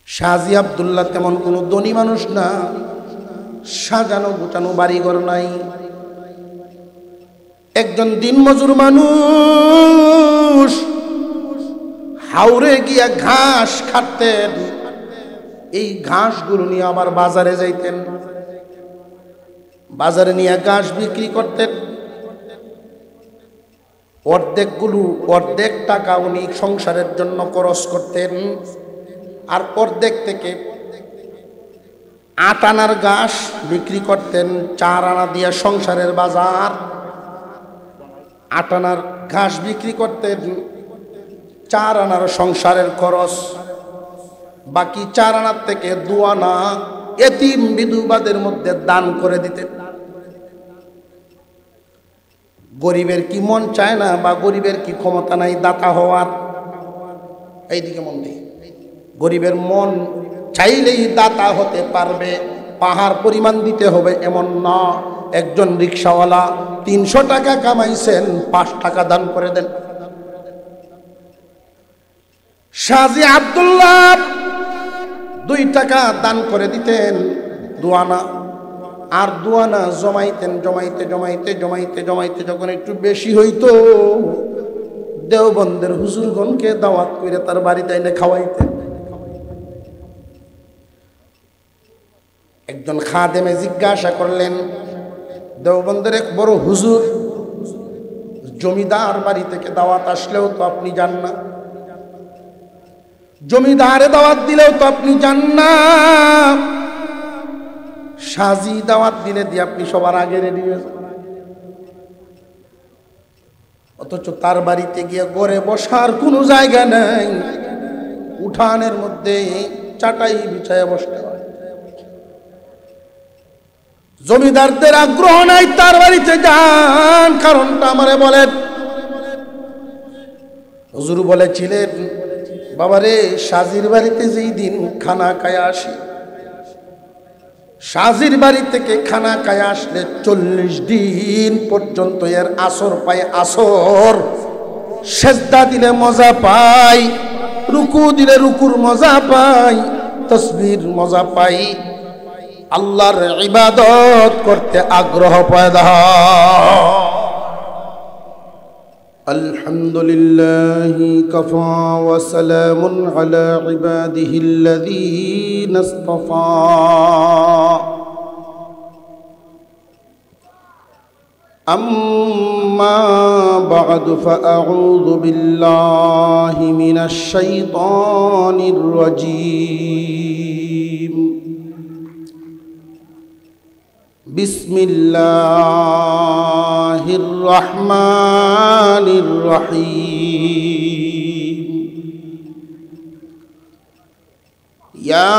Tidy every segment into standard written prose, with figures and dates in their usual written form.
শাহজি আব্দুল্লাহ তেমন কোনো ধনী মানুষ না, সাজানো গোছানো বাড়িঘর নাই, একজন দিনমজুর মানুষ। হাওরে গিয়া ঘাস কাটতেন, এই ঘাসগুলো নিয়ে আবার বাজারে যাইতেন, বাজারে নিয়ে ঘাস বিক্রি করতেন। অর্ধেক টাকা উনি সংসারের জন্য খরচ করতেন, আর অর্ধেক থেকে 8 আনার ঘাস বিক্রি করতেন। 4 আনা দিয়ে সংসারের বাজার, 8 আনার ঘাস বিক্রি করতেন, 4 আনার সংসারের খরচ। বাকি 4 আনার থেকে 2 আনা এতিম বিধবাদের মধ্যে দান করে দিতেন। গরিবের কি মন চায় না, বা গরিবের কি ক্ষমতা নাই দাতা হওয়ার? এইদিকে মন নেই। গরিবের মন চাইলেই দাতা হতে পারবে, পাহাড় পরিমাণ দিতে হবে এমন না। একজন রিকশাওয়ালা 300 টাকা কামাইছেন, 5 টাকা দান করে দেন। শাহজি আব্দুল্লাহ 2 টাকা দান করে দিতেন, 2 আনা। আর 2 আনা জমাইতেন, জমাইতে যখন একটু বেশি হইতো, দেওবন্দের হুজুরগণকে দাওয়াত করে তার বাড়িতে এনে খাওয়াইতেন। একজন খাদেমে জিজ্ঞাসা করলেন, দেওবন্দের এক বড় হুজুর, জমিদার বাড়ি থেকে দাওয়াত আসলেও তো আপনি যান না, জমিদারে দাওয়াত দিলেও তো আপনি যান না, শাহজি দাওয়াত দিলে দিয়ে আপনি সবার আগে রেডি হয়ে যান, অথচ তার বাড়িতে গিয়ে ঘরে বসার কোনো জায়গা নাই, উঠানের মধ্যে চাটাই বিছায়া বসতে হয়। জমিদারদের আগ্রহ নাই তার বাড়িতে যান, কারণটা আমারে বলেন। হুজুর বলেছিলেন, বাবারে, শাহজির বাড়িতে যেই দিন খানা খায়া আসি, শাহজির বাড়ি থেকে খানা খায়া আসলে 40 দিন পর্যন্ত এর আসর পাই, আসর। সেজদা দিলে মজা পাই, রুকু দিলে রুকুর মজা পাই, তাসবির মজা পাই, আল্লাহর ইবাদত করতে আগ্রহ পয়দা হয়। আলহামদুলিল্লাহি কাফা ওয়া সালামুন আলা ইবাদিহিল্লাযীনা ইসতাফা। আম্মা বা'দু ফাআউযু বিল্লাহি মিনাশ শাইতানির রাজীম। বিসমিল্লাহির রহমানির রহিম। ইয়া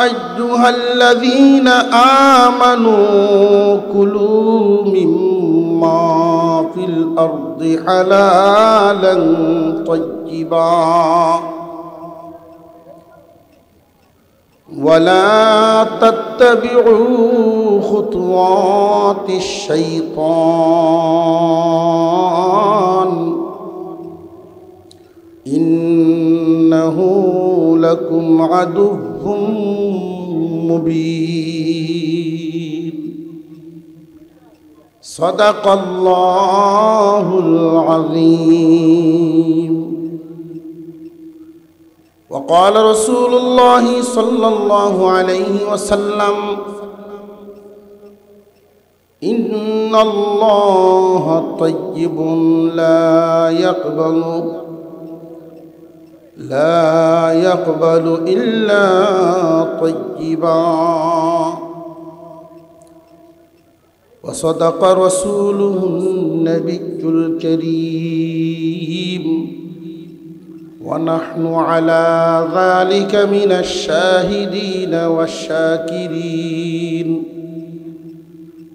আইয়ুহাল্লাযীনা আমানু কুলু মিম্মা ফিল আরদি হালালান তাইয়্যিবা ولا تتبعوا خطوات الشيطان إنه لكم عدو مبين صدق الله العظيم. وقال رسول الله صلى الله عليه وسلم إن الله طيب لا يقبل إلا طيبا. وصدق رسوله النبي الكريم ونحن على ذلك من الشاهدين والشاكرين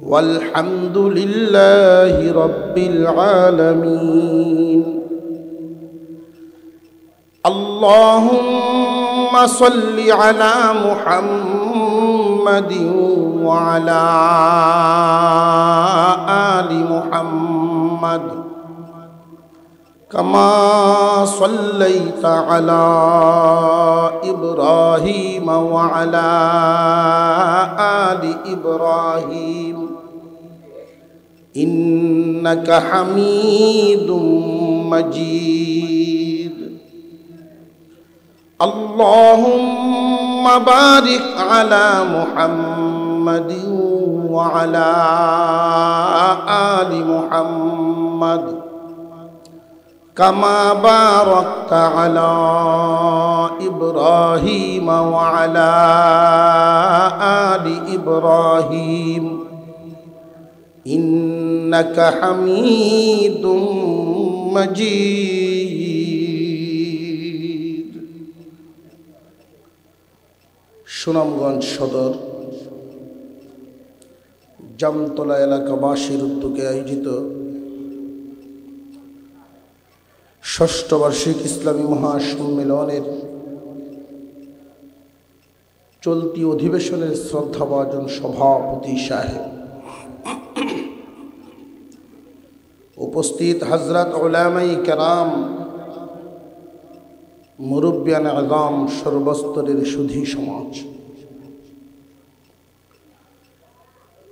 والحمد لله رب العالمين. اللهم صل على محمد وعلى آل محمد كما صليت على إبراهيم وعلى آل إبراهيم إنك حميد مجيد اللهم بارك على محمد وعلى آل محمد كما باركت على إبراهيم وعلى آل إبراهيم إنك حميد مجيد সুনামগঞ্জ সদর জামতলা এলাকাবাসীর উদ্যোগে আয়োজিত ষষ্ঠ বার্ষিক ইসলামী মহাসম্মেলনের চলতি অধিবেশনের শ্রদ্ধাভাজন সভাপতি সাহেব, উপস্থিত হযরত উলামায়ে কেরাম, মুরব্বিয়ান আযম, সর্বস্তরের সুধী সমাজ,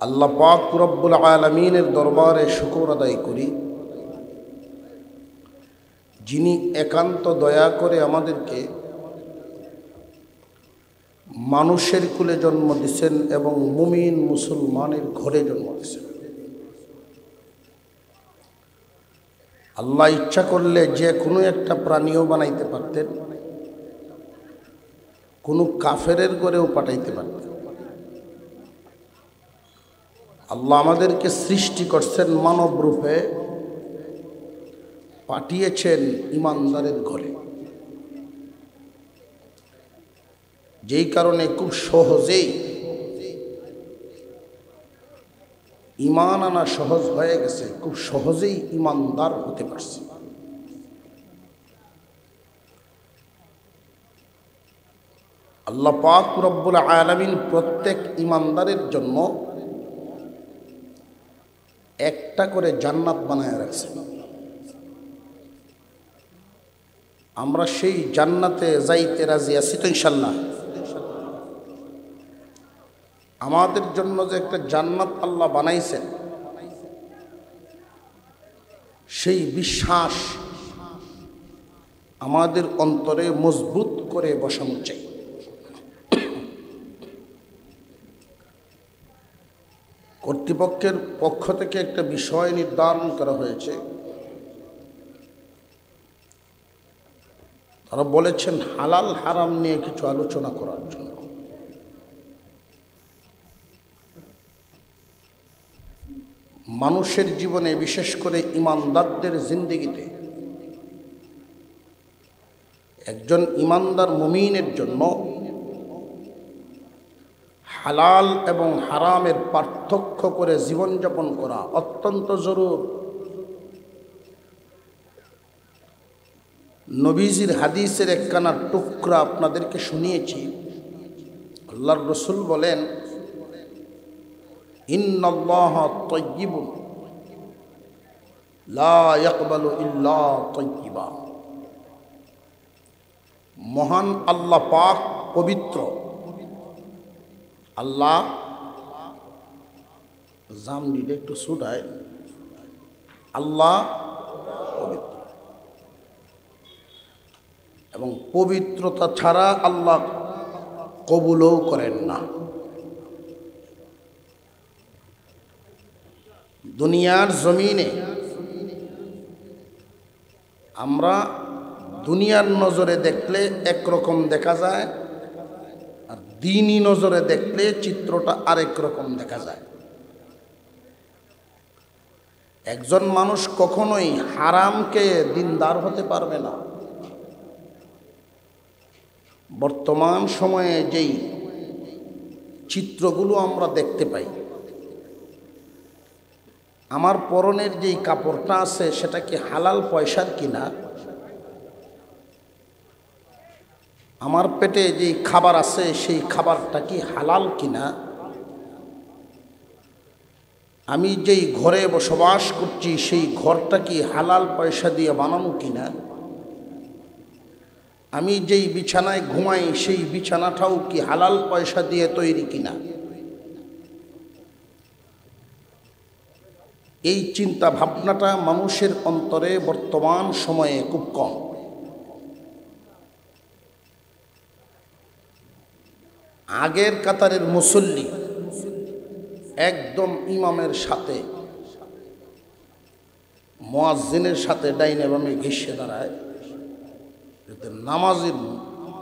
আল্লাহ পাক রব্বুল আলামিনের দরবারে শুকর আদায় করি, যিনি একান্ত দয়া করে আমাদেরকে মানুষের কুলে জন্ম দিয়েছেন এবং মুমিন মুসলমানের ঘরে জন্ম দিয়েছেন। আল্লাহ ইচ্ছা করলে যে কোনো একটা প্রাণীও বানাইতে পারতেন, কোনো কাফেরের ঘরেও পাঠাইতে পারতেন। আল্লাহ আমাদেরকে সৃষ্টি করছেন মানব রূপে, পাঠিয়েছেন ইমানদারের ঘরে, যেই কারণে খুব সহজেই ইমান আনা সহজ হয়ে গেছে, খুব সহজেই ইমানদার হতে পারছে। আল্লাহ পাক রব্বুল আলামিন প্রত্যেক ইমানদারের জন্য একটা করে জান্নাত বানায় রাখছেন। আমরা সেই জান্নাতে যাইতে রাজি আছি তো ইনশাল্লাহ? আমাদের জন্য যে একটা জান্নাত আল্লাহ বানাইছেন, সেই বিশ্বাস আমাদের অন্তরে মজবুত করে বসানো চাই। কর্তৃপক্ষের পক্ষ থেকে একটা বিষয় নির্ধারণ করা হয়েছে। তারা বলেছেন হালাল হারাম নিয়ে কিছু আলোচনা করার জন্য। মানুষের জীবনে, বিশেষ করে ইমানদারদের জিন্দেগিতে, একজন ইমানদার মুমিনের জন্য হালাল এবং হারামের পার্থক্য করে জীবনযাপন করা অত্যন্ত জরুরি। নবীজির হাদিসের একখানা টুকরা আপনাদেরকে শুনিয়েছি। আল্লাহর রাসূল বলেন, ইন্নাল্লাহা তাইয়্যিবুন লা ইয়াকবালু ইল্লা তাইয়্যিবা। মহান আল্লাহ পাক পবিত্র। আল্লাহ জাম দিলে একটু ছুটায়। আল্লাহ পবিত্র এবং পবিত্রতা ছাড়া আল্লাহ কবুলও করেন না। দুনিয়ার জমিনে আমরা দুনিয়ার নজরে দেখলে একরকম দেখা যায়, আর দ্বীনি নজরে দেখলে চিত্রটা আরেক রকম দেখা যায়। একজন মানুষ কখনোই হারামকে দিনদার হতে পারবে না। বর্তমান সময়ে যেই চিত্রগুলো আমরা দেখতে পাই, আমার পরনের যেই কাপড়টা আছে সেটা কি হালাল পয়সার কিনা, আমার পেটে যেই খাবার আছে সেই খাবারটা কি হালাল কিনা, আমি যেই ঘরে বসবাস করছি সেই ঘরটা কি হালাল পয়সা দিয়ে বানানো কিনা, আমি যেই বিছানায় ঘুমাই সেই বিছানাটাও কি হালাল পয়সা দিয়ে তৈরি কিনা, এই চিন্তা ভাবনাটা মানুষের অন্তরে বর্তমান সময়ে খুব কম। আগের কাতারের মুসল্লি একদম ইমামের সাথে মুয়াজ্জিনের সাথে ডাইনে বামে ঘেঁষে দাঁড়ায়, যাতে নামাজের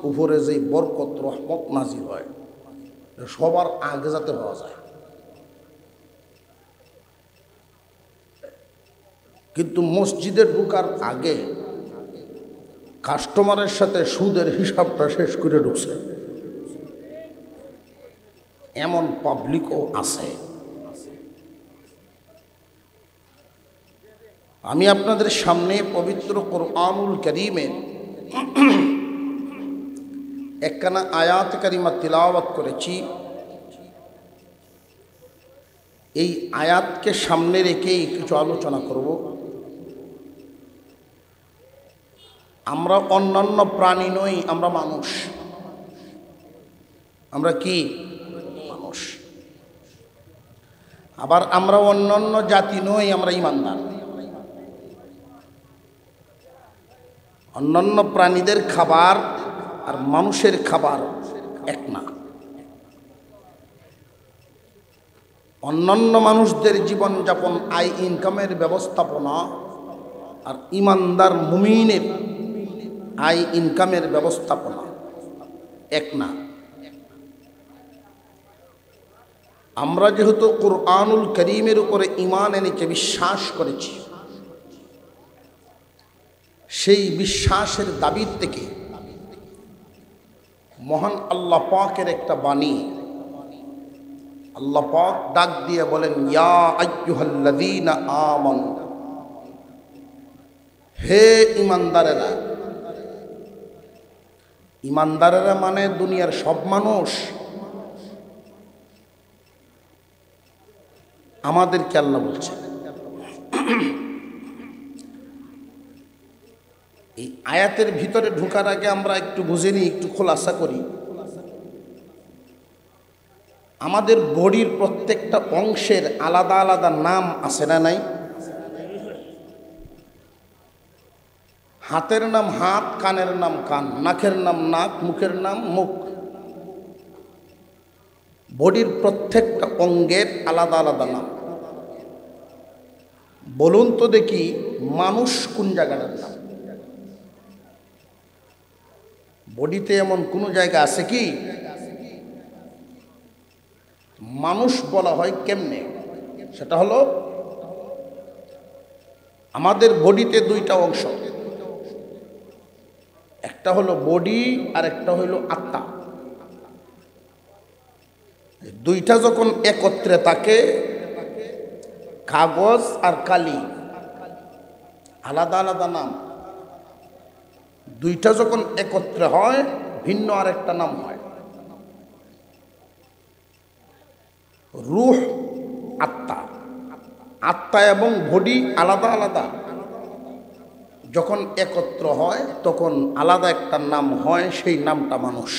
উপরে যেই বরকত রহমত নাজির হয় সবার আগে যাতে পাওয়া যায়। কিন্তু মসজিদে ঢুকার আগে কাস্টমারের সাথে সুদের হিসাবটা শেষ করে ঢুকছে, এমন পাবলিকও আছে। আমি আপনাদের সামনে পবিত্র কোরআনুল কারীমের একখানা আয়াত কারিমা তিলাওয়াত করেছি। এই আয়াতকে সামনে রেখেই কিছু আলোচনা করব। আমরা অন্যান্য প্রাণী নই, আমরা মানুষ। আমরা কি মানুষ। আবার আমরা অন্যান্য জাতি নই, আমরা ঈমানদার। অন্যান্য প্রাণীদের খাবার আর মানুষের খাবার এক না। অন্যান্য মানুষদের জীবনযাপন, আয় ইনকামের ব্যবস্থাপনা আর ঈমানদার মুমিনের আয় ইনকামের ব্যবস্থাপনা এক না। আমরা যেহেতু কোরআনুল কারীমের উপরে ঈমান এনেছে, বিশ্বাস করেছি, সেই বিশ্বাসের দাবির থেকে মহান আল্লাহ পাকের একটা বাণী আল্লাহ পাক ডাক দিয়ে বলেন, ইয়া আইয়ুহাল্লাযীনা আমানু, হে ঈমানদারেরা। ঈমানদারেরা মানে দুনিয়ার সব মানুষ। আমাদেরকে আল্লাহ বলছে। এই আয়াতের ভিতরে ঢোকার আগে আমরা একটু বুঝে নিই, একটু খোলাসা করি। আমাদের বডির প্রত্যেকটা অংশের আলাদা আলাদা নাম আছে না নাই? হাতের নাম হাত, কানের নাম কান, নাকের নাম নাক, মুখের নাম মুখ। বডির প্রত্যেকটা অঙ্গের আলাদা আলাদা নাম। বলুন তো দেখি, মানুষ কোন জায়গাটার নাম? বডিতে এমন কোনো জায়গা আছে কি মানুষ বলা হয় কেমনে? সেটা হলো, আমাদের বডিতে দুইটা অংশ, একটা হলো বডি আর একটা হলো আত্মা। দুইটা যখন একত্রে থাকে, কাগজ আর কালি আলাদা আলাদা নাম। দুইটা যখন একত্রে হয়, ভিন্ন আরেকটা নাম হয়। রূহ, আত্মা। আত্মা এবং বডি আলাদা আলাদা, যখন একত্র হয় তখন আলাদা একটা নাম হয়, সেই নামটা মানুষ।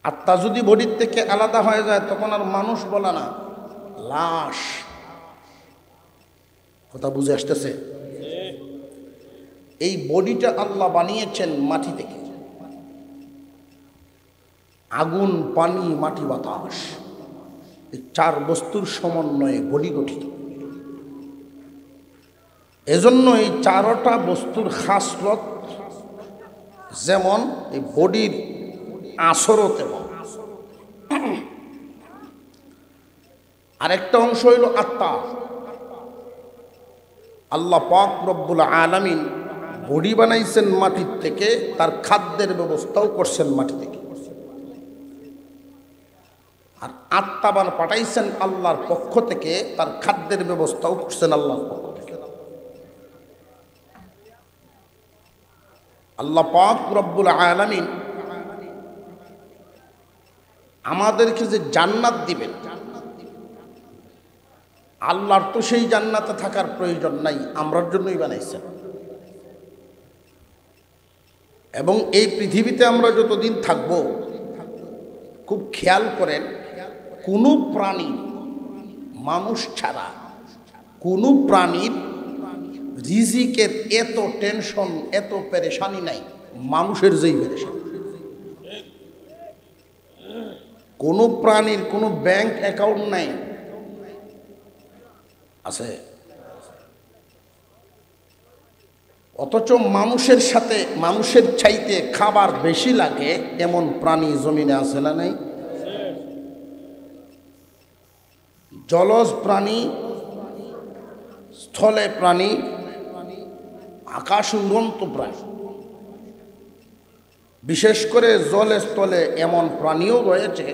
আত্মা যদি বডির থেকে আলাদা হয়ে যায় তখন আর মানুষ বলা না, লাশ। কথা বুঝে আসতেছে? এই বডিটা আল্লাহ বানিয়েছেন মাটি থেকে। আগুন, পানি, মাটি, বাতাস, এই চার বস্তুর সমন্বয়ে বডি গঠিত। এজন্য এই চারটা বস্তুর খাসলত যেমন, এই বডির আসরও তেমন। আরেকটা অংশ হইল আত্মা। আল্লাহ পাক রব্বুল আলামিন বডি বানাইছেন মাটির থেকে, তার খাদ্যের ব্যবস্থাও করছেন মাটি থেকে। আর আত্মা পাঠাইছেন আল্লাহর পক্ষ থেকে, তার খাদ্যের ব্যবস্থাও করছেন আল্লাহর পক্ষ থেকে। আল্লাহ পাক রব্বুল আলামিন আমাদেরকে যে জান্নাত দিবেন, আল্লাহর তো সেই জান্নাতে থাকার প্রয়োজন নাই, আমরার জন্যই বানাইছেন। এবং এই পৃথিবীতে আমরা যতদিন থাকব খুব খেয়াল করেন, কোনো প্রাণী মানুষ ছাড়া কোনো প্রাণীর রিজিকের এত টেনশন, এত পেরেশানি নাই মানুষের যেই পেরেশানি। কোনো প্রাণীর কোনো ব্যাংক অ্যাকাউন্ট নাই, আছে? অথচ মানুষের সাথে মানুষের চাইতে খাবার বেশি লাগে এমন প্রাণী জমিনে আছে না নাই? জলজ প্রাণী, স্থলে প্রাণী, আকাশ উড়ন্ত প্রাণী। বিশেষ করে জলে স্থলে এমন প্রাণীও রয়েছে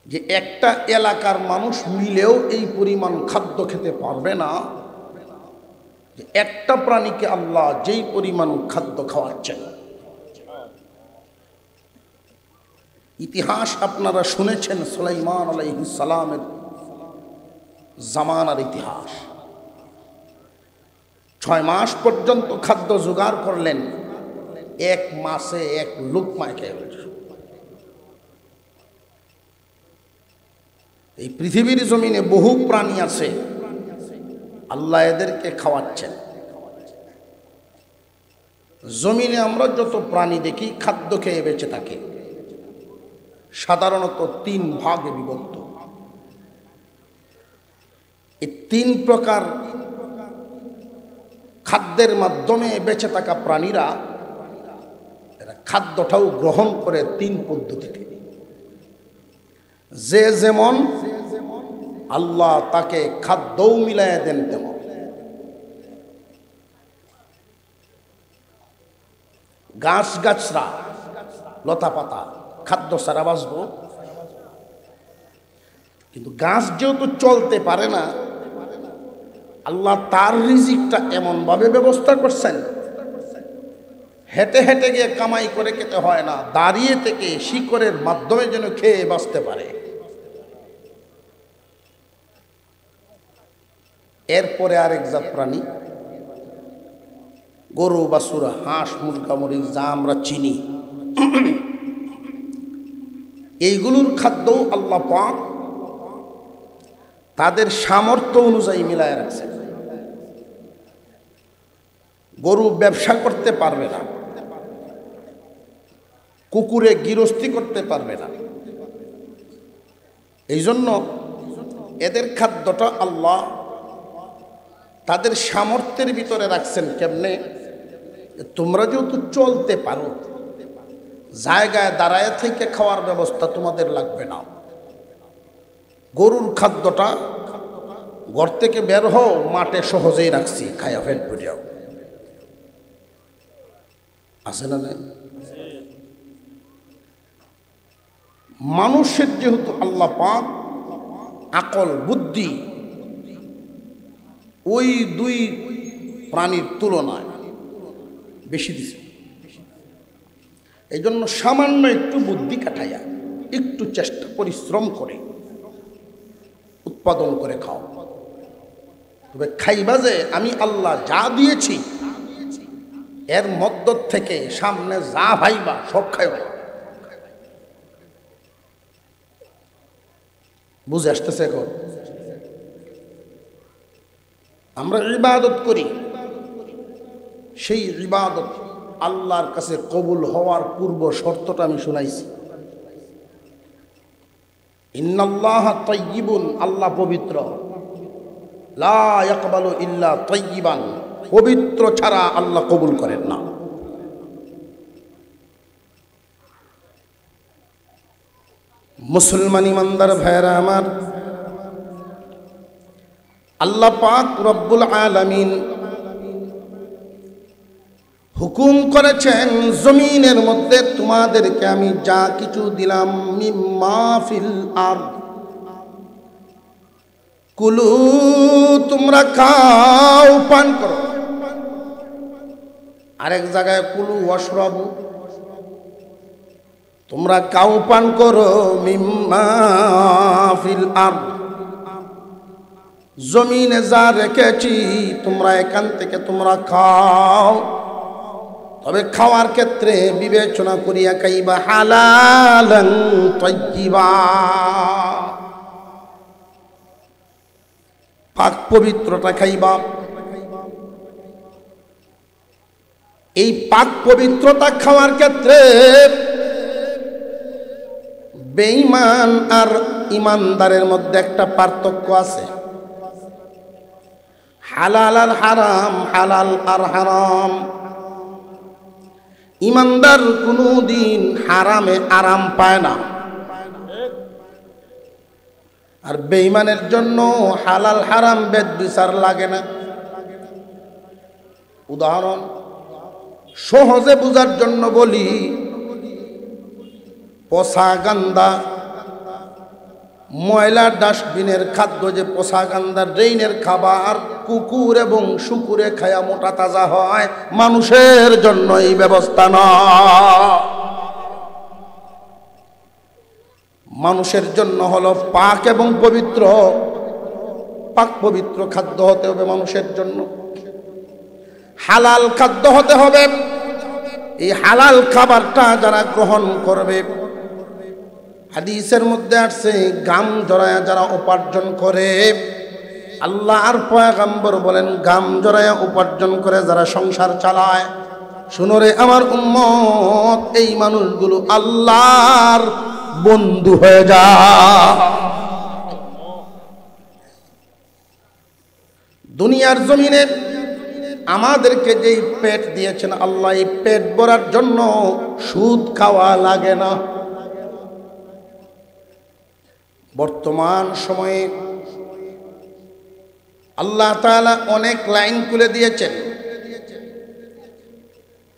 যে একটা এলাকার মানুষ মিলেও এই পরিমাণ খাদ্য খেতে পারবে না, যে একটা প্রাণীকে আল্লাহ যেই পরিমাণ খাদ্য খাওয়াচ্ছেন। ইতিহাস আপনারা শুনেছেন, সুলাইমান আলাইহিস সালামের জামানার ইতিহাস। 6 মাস পর্যন্ত খাদ্য জোগাড় করলেন, 1 মাসে 1 লুকমায় খেয়ে ফেলেছে। এই পৃথিবীর জমিনে বহু প্রাণী আছে, আল্লাহ এদেরকে খাওয়াচ্ছেন। জমিনে আমরা যত প্রাণী দেখি খাদ্য খেয়ে বেঁচে থাকে, সাধারণত 3 ভাগে বিভক্ত। এই 3 প্রকার খাদ্যের মাধ্যমে বেঁচে থাকা প্রাণীরা এরা খাদ্যটাও গ্রহণ করে 3 পদ্ধতিতে। যে যেমন আল্লাহ তাকে খাদ্যও মিলাইয়া দেন তেমন। গাছ গাছরা, লতা পাতা খাদ্য ছাড়া বাঁচব, কিন্তু গাছ যেহেতু চলতে পারে না, আল্লাহ তার রিজিকটা এমনভাবে ব্যবস্থা করছেন, হেঁটে হেঁটে গিয়ে কামাই করে খেতে হয় না, দাঁড়িয়ে থেকে শিকড়ের মাধ্যমে যেন খেয়ে বাঁচতে পারে। এরপরে আরেক জাত প্রাণী, গরু, বাছুর, হাঁস, মুরগা, মরিচ যা আমরা চিনি, এইগুলোর খাদ্যও আল্লাহ পাক তাদের সামর্থ্য অনুযায়ী মিলায় রাখছে। গরু ব্যবসা করতে পারবে না, কুকুরে গৃহস্থী করতে পারবে না, এই জন্য এদের খাদ্যটা আল্লাহ তাদের সামর্থ্যের ভিতরে রাখছেন। কেমনে? তোমরা যেহেতু চলতে পারো, জায়গায় দাঁড়ায় থেকে খাওয়ার ব্যবস্থা তোমাদের লাগবে না। গরুর খাদ্যটা ঘর থেকে বের হও, মাঠে সহজেই রাখছি, খায়া ফেট পড়িয়াও। আছে না? মানুষের যেহেতু আল্লাহ পাক আকল বুদ্ধি ওই 2 প্রাণীর তুলনায় বেশি দিছে, এই জন্য সামান্য একটু বুদ্ধি কাটাইয়া, একটু চেষ্টা পরিশ্রম করে উৎপাদন করে খাও। তবে খাইবা যে আমি আল্লাহ যা দিয়েছি এর মধ্য থেকে সামনে যা ভাইবা সব খাইবা। বুঝে আসতেছে? এখন আমরা ইবাদত করি, সেই ইবাদত আল্লাহর কাছে কবুল হওয়ার পূর্ব শর্তটা আমি শুনাইছি। ইন্নাল্লাহা তাইয়্যিবুন, আল্লাহ পবিত্র, লা ইয়াকবালু ইল্লা তাইয়্যিবান, পবিত্র ছাড়া আল্লাহ কবুল করেন না। মুসলমান ইমানদার ভাইরা আমার, আল্লাহ পাক রব্বুল আলামিন হুকুম করেছেন, জমিনের মধ্যে তোমাদেরকে আমি যা কিছু দিলাম, মিম্মা ফিল আরদ, কুলু, তোমরা খাও পান করো। আরেক জায়গায় কুলু ওয়াশরাবু, তোমরা খাও পান করো, মিম্মা ফিল আরদ, জমিনে যা রেখেছি তোমরা এখান থেকে তোমরা খাও। তবে খাওয়ার ক্ষেত্রে বিবেচনা করিয়া খাইবা হালালান তাইয়্যিবা, পাক পবিত্রতা খাইবা। এই পাক পবিত্রতা খাওয়ার ক্ষেত্রে বেঈমান আর ইমানদারের মধ্যে একটা পার্থক্য আছে। হালাল আর হারাম, হালাল আর হারাম। ইমানদার কোনোদিন হারামে আরাম পায় না, আর বেঈমানের জন্য হালাল হারাম বেদ বিচার লাগে না। উদাহরণ সহজে বোঝার জন্য বলি, পচা গান্দা, ময়লা ডাস্টবিনের খাদ্য, যে পচা গান্দার ড্রেইনের খাবার কুকুর এবং শুকুরে খায়া মোটা তাজা হয়, মানুষের জন্য এই ব্যবস্থা নয়। মানুষের জন্য হলো পাক এবং পবিত্র, পাক পবিত্র খাদ্য হতে হবে মানুষের জন্য, হালাল খাদ্য হতে হবে। এই হালাল খাবারটা যারা গ্রহণ করবে, হাদিসের মধ্যে আসছে গাম জড়ায়া যারা উপার্জন করে, আল্লাহর পয়গম্বর বলেন গাম জড়ায়া উপার্জন করে যারা সংসার চালায়, শুনো রে আমার উম্মত, এই মানুষগুলো আল্লাহর বন্ধু হয়ে যায়। দুনিয়ার জমিনে আমাদেরকে যেই পেট দিয়েছেন আল্লাহ, এই পেট ভরার জন্য সুদ খাওয়া লাগে না। বর্তমান সময়ে আল্লাহ তাআলা অনেক লাইন খুলে দিয়েছেন।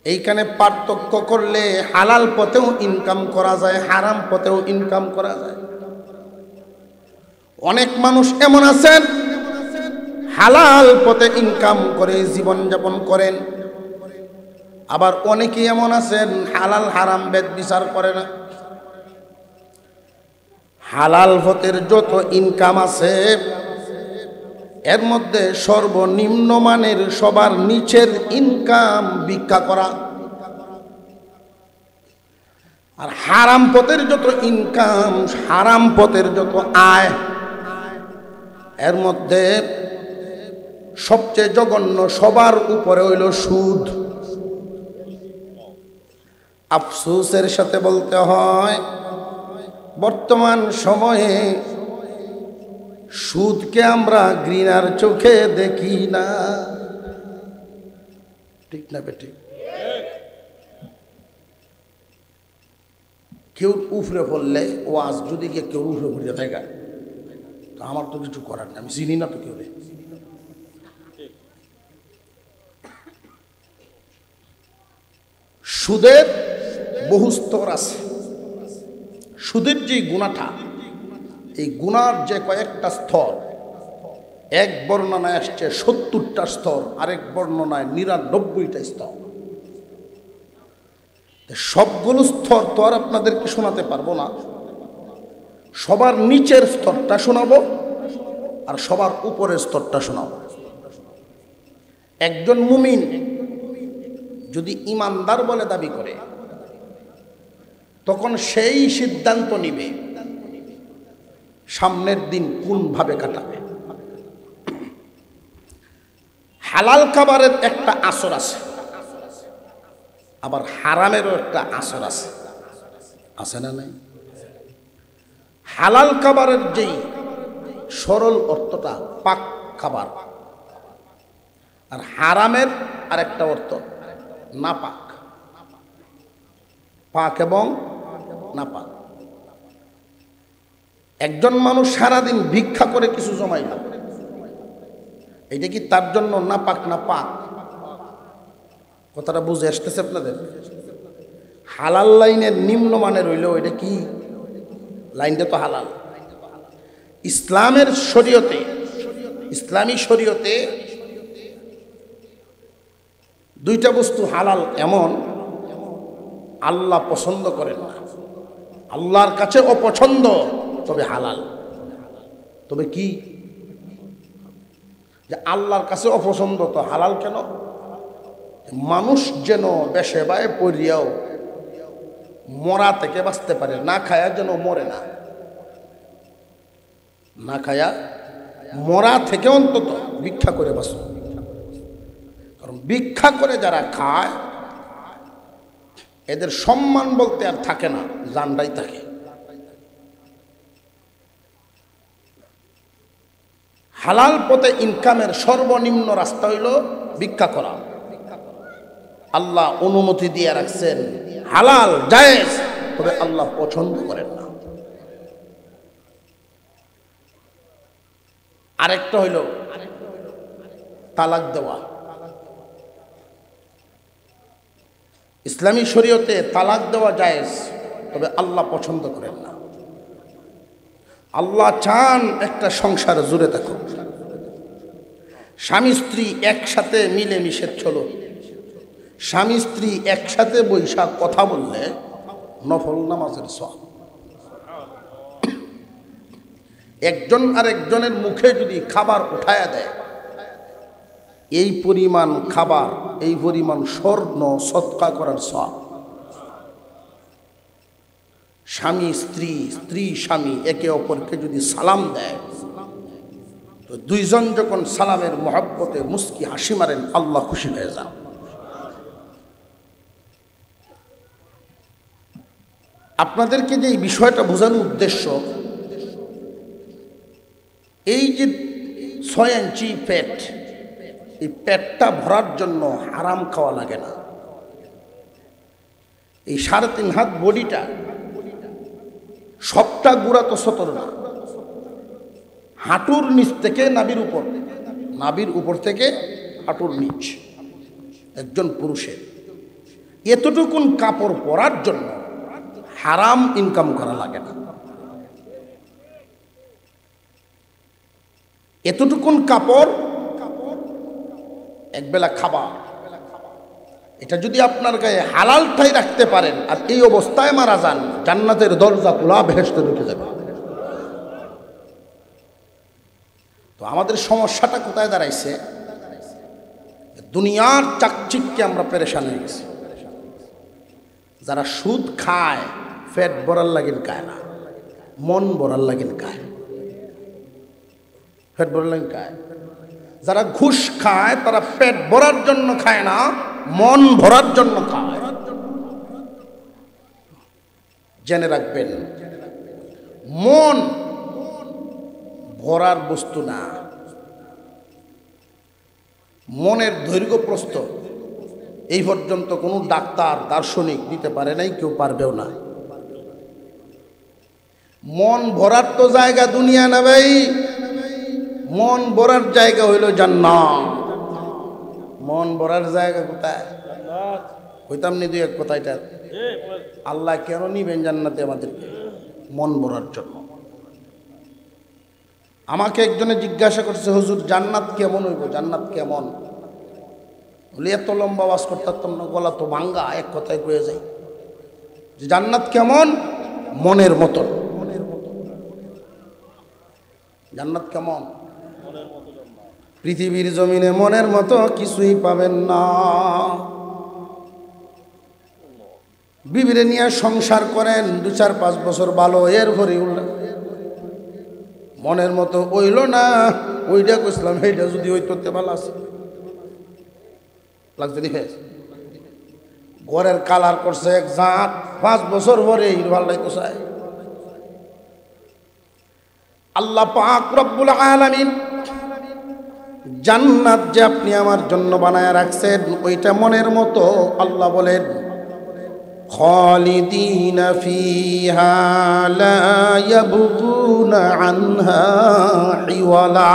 এইখানে পার্থক্য করলে হালাল পথেও ইনকাম করা যায়, হারাম পথেও ইনকাম করা যায়। অনেক মানুষ এমন আছেন হালাল পথে ইনকাম করে জীবন যাপন করেন, আবার অনেকেই এমন আছেন হালাল হারাম বেদ বিচার করে না। হালাল পথের যত ইনকাম আছে এর মধ্যে সর্বনিম্ন মানের সবার নিচের ইনকাম ভিক্ষা করা, আর হারাম পথের যত ইনকাম, হারাম পথের যত আয়, এর মধ্যে সবচেয়ে জঘন্য সবার উপরে হইল সুদ। আফসোসের সাথে বলতে হয় বর্তমান সময়ে সুদকে আমরা ঘৃণার চোখে দেখি না, ঠিক না বেঠিক? কেউ উফরে পড়লে ওয়াজ যদি গিয়ে কেউ উফরে পড়ে থাকে, তো আমার তো কিছু করার নেই, আমি চিনি না তো কেউ। সুদের বহু স্তর আছে। সুদের যে গুণাটা, এই গুণার যে কয়েকটা স্তর, এক বর্ণনায় আসছে 70টা স্তর, আরেক বর্ণনায় 99টা স্তর। সবগুলো স্তর তো আর আপনাদেরকে শোনাতে পারবো না, সবার নিচের স্তরটা শোনাবো আর সবার উপরের স্তরটা শোনাবো। একজন মুমিন যদি ইমানদার বলে দাবি করে, তখন সেই সিদ্ধান্ত নিবে সামনের দিন কোন ভাবে কাটাবে। হালাল খাবারের একটা আসর আছে, আবার হারামেরও একটা আসর আছে, আছে না নাই? হালাল খাবারের যেই সরল অর্থটা পাক খাবার, আর হারামের আরেকটা অর্থ নাপাক, পাক এবং নাপাক। একজন মানুষ সারাদিন ভিক্ষা করে কিছু জমাইল, এটা কি তার জন্য নাপাক না পাক? কথাটা বুঝে আসতেছে আপনাদের? হালাল লাইনের নিম্নমানের হইলেও এটা কি লাইনটা তো হালাল। ইসলামের শরীয়তে, ইসলামী শরীয়তে দুইটা বস্তু হালাল এমন আল্লাহ পছন্দ করেন না, আল্লাহর কাছে অপছন্দ, তবে হালাল। তবে কি যে আল্লাহর কাছে অপছন্দ, তো হালাল কেন? মানুষ যেন বেশে বায়ে পড়িয়াও মরা থেকে বাঁচতে পারে, না খায়া যেন মরে না, না খায়া মরা থেকে অন্তত ভিক্ষা করে বাঁচো। কারণ ভিক্ষা করে যারা খায় এদের সম্মান বলতে আর থাকে না, জানটাই থাকে। হালাল পথে ইনকামের সর্বনিম্ন রাস্তা হইল ভিক্ষা করা। আল্লাহ অনুমতি দিয়ে রাখছেন হালাল জায়েজ, তবে আল্লাহ পছন্দ করেন না। আরেকটা হইল তালাক দেওয়া। ইসলামী শরীয়তে তালাক দেওয়া জায়েজ, তবে আল্লাহ পছন্দ করেন না। আল্লাহ চান একটা সংসার জুড়ে থাকুক, স্বামী স্ত্রী একসাথে মিলেমিশে চলো। স্বামী স্ত্রী একসাথে বৈশাখ কথা বললে নফল নামাজের সওয়াব। একজন আরেকজনের মুখে যদি খাবার উঠায়া দেয়, এই পরিমাণ খাবার, এই পরিমাণ স্বর্ণ সদকা করার সওয়াব। স্বামী স্ত্রী, স্ত্রী স্বামী একে অপরকে যদি সালাম দেয়, তো দুইজন যখন সালামের মহব্বতে মুস্কি হাসি মারেন, আল্লাহ খুশি হয়ে যান। আপনাদেরকে যে এই বিষয়টা বোঝানোর উদ্দেশ্য, এই যে 6 ইঞ্চি পেট, এই পেটটা ভরার জন্য হারাম খাওয়া লাগে না। এই 3.5 হাত বডিটা সবটা গুড়া তো সতর না, হাঁটুর নিচ থেকে নাভির উপর, নাভির উপর থেকে হাঁটুর নিচ একজন পুরুষের এতটুকুন কাপড় পরার জন্য হারাম ইনকাম করা লাগে না। এতটুকুন কাপড়, একবেলা খাবার, এটা যদি আপনার গায়ে হালালটাই রাখতে পারেন আর এই অবস্থায় মারা যান, জান্নাতের দরজা খোলা, বেহেশতে ঢুকে যাবে। তো আমাদের সমস্যাটা কোথায় দাঁড়াইছে? দুনিয়ার চাকচিক্যে আমরা পেরেশান হয়ে গেছি। যারা সুদ খায় পেট ভরার লাগেন খায় না, মন ভরার লাগেন খায়। পেট ভরার লাগেন খায়। যারা ঘুষ খায় তারা পেট ভরার জন্য খায় না, মন ভরার জন্য খায়। জেনে রাখবেন, মন ভরার বস্তু না। মনের দৈর্ঘ্য প্রস্থ এই পর্যন্ত কোনো ডাক্তার দার্শনিক দিতে পারে নাই, কেউ পারবেও না। মন ভরার তো জায়গা দুনিয়া না ভাই, মন ভরার জায়গা হইল জান্নাত। মন ভরার জায়গা কোথায়? কইতাম নি দুই এক কথা। এটা আল্লাহ কেন নিবেন জান্নাতে আমাদেরকে? মন ভরার জন্য। আমাকে একজনে জিজ্ঞাসা করছে, হুজুর জান্নাত কেমন হইব? জান্নাত কেমন? বলি এত লম্বা আওয়াজ করতাম না, গলা তো ভাঙ্গা, এক কথায় কয়ে যাই যে জান্নাত কেমন? মনের মতন। জান্নাত কেমন? পৃথিবীর জমিনে মনের মতো কিছুই পাবেন না। বিবিরে নিয়ে সংসার করেন 2-4-5 বছর ভালো, এরপরে মনের মতো হইল না, ওইটা কইছিলাম এইটা যদি হইতো ভালো আছে লাগছে। ঘরের কালার করছে এক জাত, 5 বছর পরে ভালো লাগতো চাই। আল্লাহ পাক রব্বুল আলামিন জান্নাত যে আপনি আমার জন্য বানায় রাখছেন, ওইটা মনের মতো। আল্লাহ বলেন, খালিদিনা ফিহা লা ইয়াবগুনা আনহা হিওয়ালা।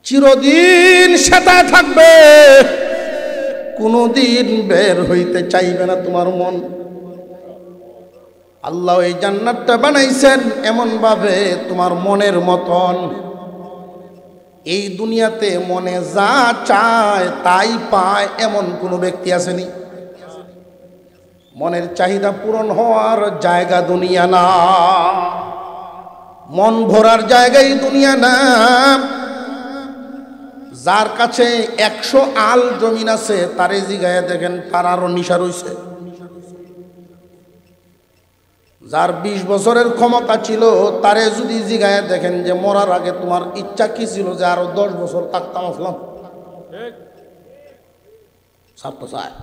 চিরদিন সেটা থাকবে, কোনদিন বের হইতে চাইবে না তোমার মন। আল্লাহ এই জান্নাতটা বানাইছেন এমন ভাবে তোমার মনের মতন। এই দুনিয়াতে মনে যা চায় তাই পায়, এমন কোনো ব্যক্তি আসেনি। মনের চাহিদা পূরণ হওয়ার জায়গা দুনিয়া না, মন ভরার জায়গাই দুনিয়া না। যার কাছে 100 আল জমিন আছে তারে জিগায় দেখেন তার আরো নিশা রইছে। যার 20 বছরের ক্ষমতা ছিল তারে যদি জিগায় দেখেন যে মরার আগে তোমার ইচ্ছা কি ছিল যে আরো 10 বছর থাকতাম আসলাম, ছাত্র চায়।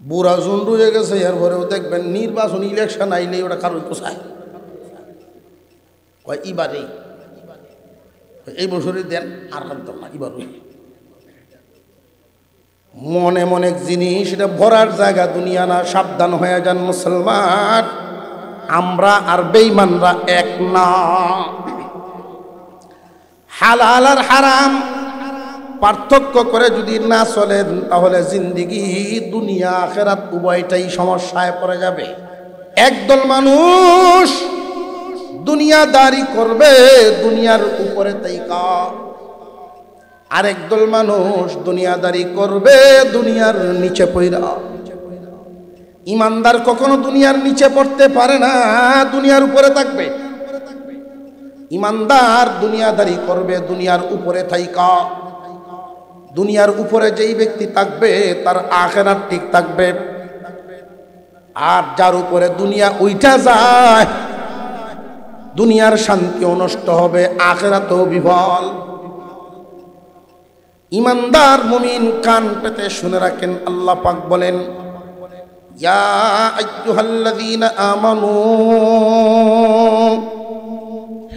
বুড়া জুন রয়ে গেছে, এরপরেও দেখবেন নির্বাচন ইলেকশন আইলে ওটা কারোর পোষায় কয় এবারেই এই বছরই দেন আর লাগতো না এবারই। মনে মনে জিনিস এটা ভরার জায়গা দুনিয়া না, সাবধান হয়ে যান মুসলমান। আমরা আর বেঈমানরা এক না। হালাল আর হারাম পার্থক্য করে যদি না চলেন তাহলে জিন্দেগি দুনিয়া আখিরাত উভয়টাই সমস্যায় পড়ে যাবে। একদল মানুষ দুনিয়াদারি করবে দুনিয়ার উপরে তাইকা, আরেকদল মানুষ দুনিয়াদারি করবে দুনিয়ার নিচে পইরা। ইমানদার কখনো দুনিয়ার নিচে পড়তে পারে না, দুনিয়ার উপরে থাকবে। ইমানদার দুনিয়াদারি করবে দুনিয়ার উপরে থাইকা। দুনিয়ার উপরে যেই ব্যক্তি থাকবে তার আখিরাত ঠিক থাকবে, আর যার উপরে দুনিয়া উইঠা যায় দুনিয়ার শান্তিও নষ্ট হবে, আখিরাতও বিফল। ইমানদার মুমিন কান পেতে শুনে রাখেন, আল্লাহ পাক বলেন, ইয়া আইয়ুহাল্লাযীনা আমানু,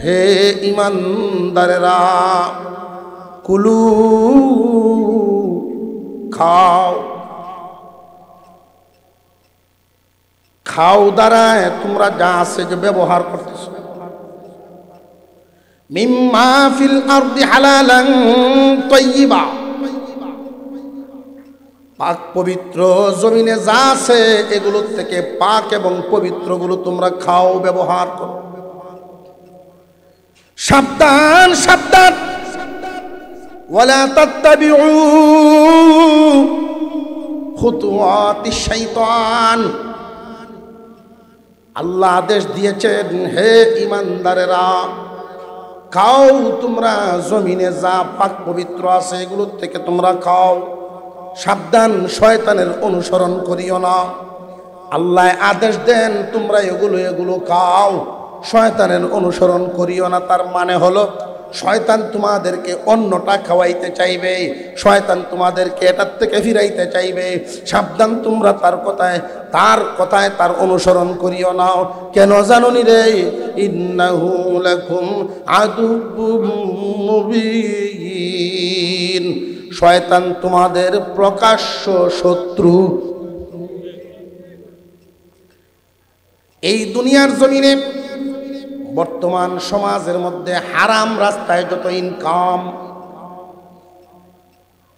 হে ইমানদারেরা, কুলু, খাও। খাও দ্বারায় তোমরা যা আছে যে ব্যবহার করতেছ, মিম্মা ফিল আরদি হালালান তাইয়্যিবা, পাক পবিত্র জমিনে যা আছে এগুলোর থেকে পাক এবং পবিত্রগুলো তোমরা খাও, ব্যবহার করো। সাবধান সাবধান, ওয়ালা তাত্তাবিউ খুতুওয়াতিশ শাইতান। আল্লাহ আদেশ দিয়েছেন, হে ইমানদারেরা, খাও তোমরা জমিনে যা পাক পবিত্র আছে এগুলোর থেকে তোমরা খাও। সাবধান, শয়তানের অনুসরণ করিও না। আল্লাহ আদেশ দেন তোমরা এগুলো খাও, শয়তানের অনুসরণ করিও না। তার মানে হলো শয়তান তোমাদেরকে অন্যটা খাওয়াইতে চাইবে, শয়তান তোমাদেরকে এটার থেকে ফিরাইতে চাইবে। সাবধান, তোমরা তার অনুসরণ করিও না। কেন জানুনি রে? ইন্নাহু লাকুম আদুব্বুম মুবিন, শয়তান তোমাদের প্রকাশ্য শত্রু। এই দুনিয়ার জমিনে বর্তমান সমাজের মধ্যে হারাম রাস্তায় যত ইনকাম,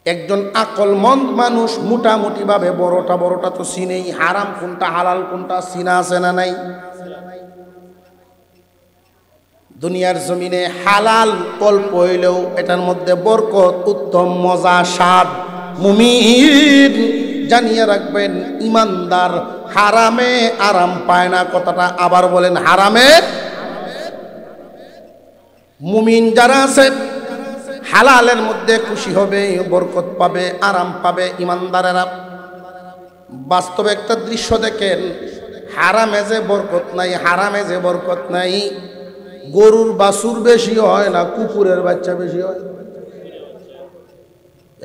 একজন আকলমন্দ মানুষ মোটামুটি ভাবে বড়টা তো চিনেই, হারাম কোনটা হালাল কোনটা চিনা আছে না নাই? দুনিয়ার জমিনে হালাল অল্প হইলেও এটার মধ্যে বরকত, উত্তম মজা, স্বাদ। মুমিন জানিয়ে রাখবেন, ইমানদার হারামে আরাম পায় না। কথাটা আবার বলেন, হারামে। মুমিন যারা আছে হালালের মধ্যে খুশি হবে, বরকত পাবে, আরাম পাবে ইমানদারেরা। বাস্তবে একটা দৃশ্য দেখেন, হারামে যে বরকত নাই, হারামে যে বরকত নাই, গরুর বাছুর বেশি হয় না কুকুরের বাচ্চা বেশি হয়?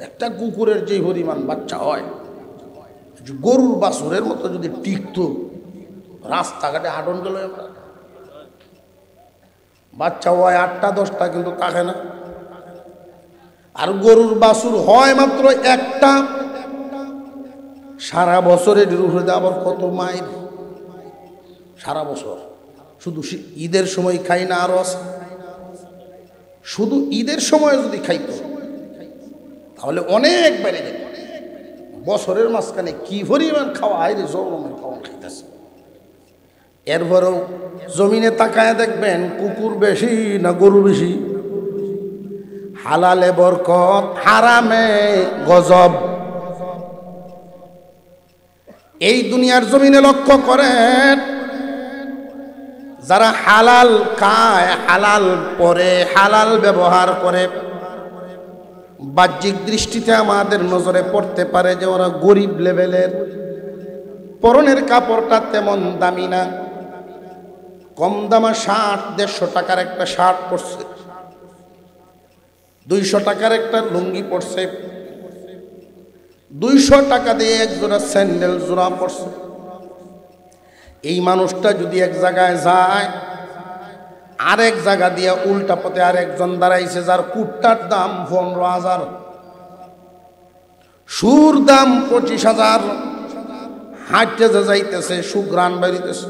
একটা কুকুরের যে পরিমাণ বাচ্চা হয়, গরুর বাছুরের মতো যদি টিকতো, রাস্তাঘাটে হাঁটন চলে বাচ্চা হয় 8টা 10টা, কিন্তু থাকে না। আর গরুর বাছুর হয় মাত্র একটা। সারা বছরের উপরে আবার কত মাইল, সারা বছর। শুধু ঈদের সময় খাই না, আরো আছে। শুধু ঈদের সময় যদি খাইতো তাহলে অনেক বেড়ে যেত। বছরের মাঝখানে কি পরিমাণ খাওয়া হয় রে, জমে খাওয়া খাইতেছে। এরপরেও জমিনে তাকায় দেখবেন কুকুর বেশি না গরু বেশি? হালালে বরকত, হারামে গজব। এই দুনিয়ার জমিনে লক্ষ্য করেন, যারা হালাল খায়, হালাল পরে, হালাল ব্যবহার করে, বাহ্যিক দৃষ্টিতে আমাদের নজরে পড়তে পারে যে ওরা গরিব লেভেলের, পরনের কাপড়টা তেমন দামি না, কম দামা শার্ট, 150 টাকার একটা শার্ট পরছে, 200 টাকার একটা লুঙ্গি পরছে, 200 টাকা দিয়ে এক জোড়া স্যান্ডেল জোড়া পরছে। এই মানুষটা যদি এক জায়গায় যায়, আরেক জায়গা দিয়ে উল্টা পথে আরেকজন দাঁড়াইছে যার কুটটার দাম 15,000, সুর দাম 25,000, হাঁটতে যে যাইতেছে সুগ্রাণ বেরিতেছে,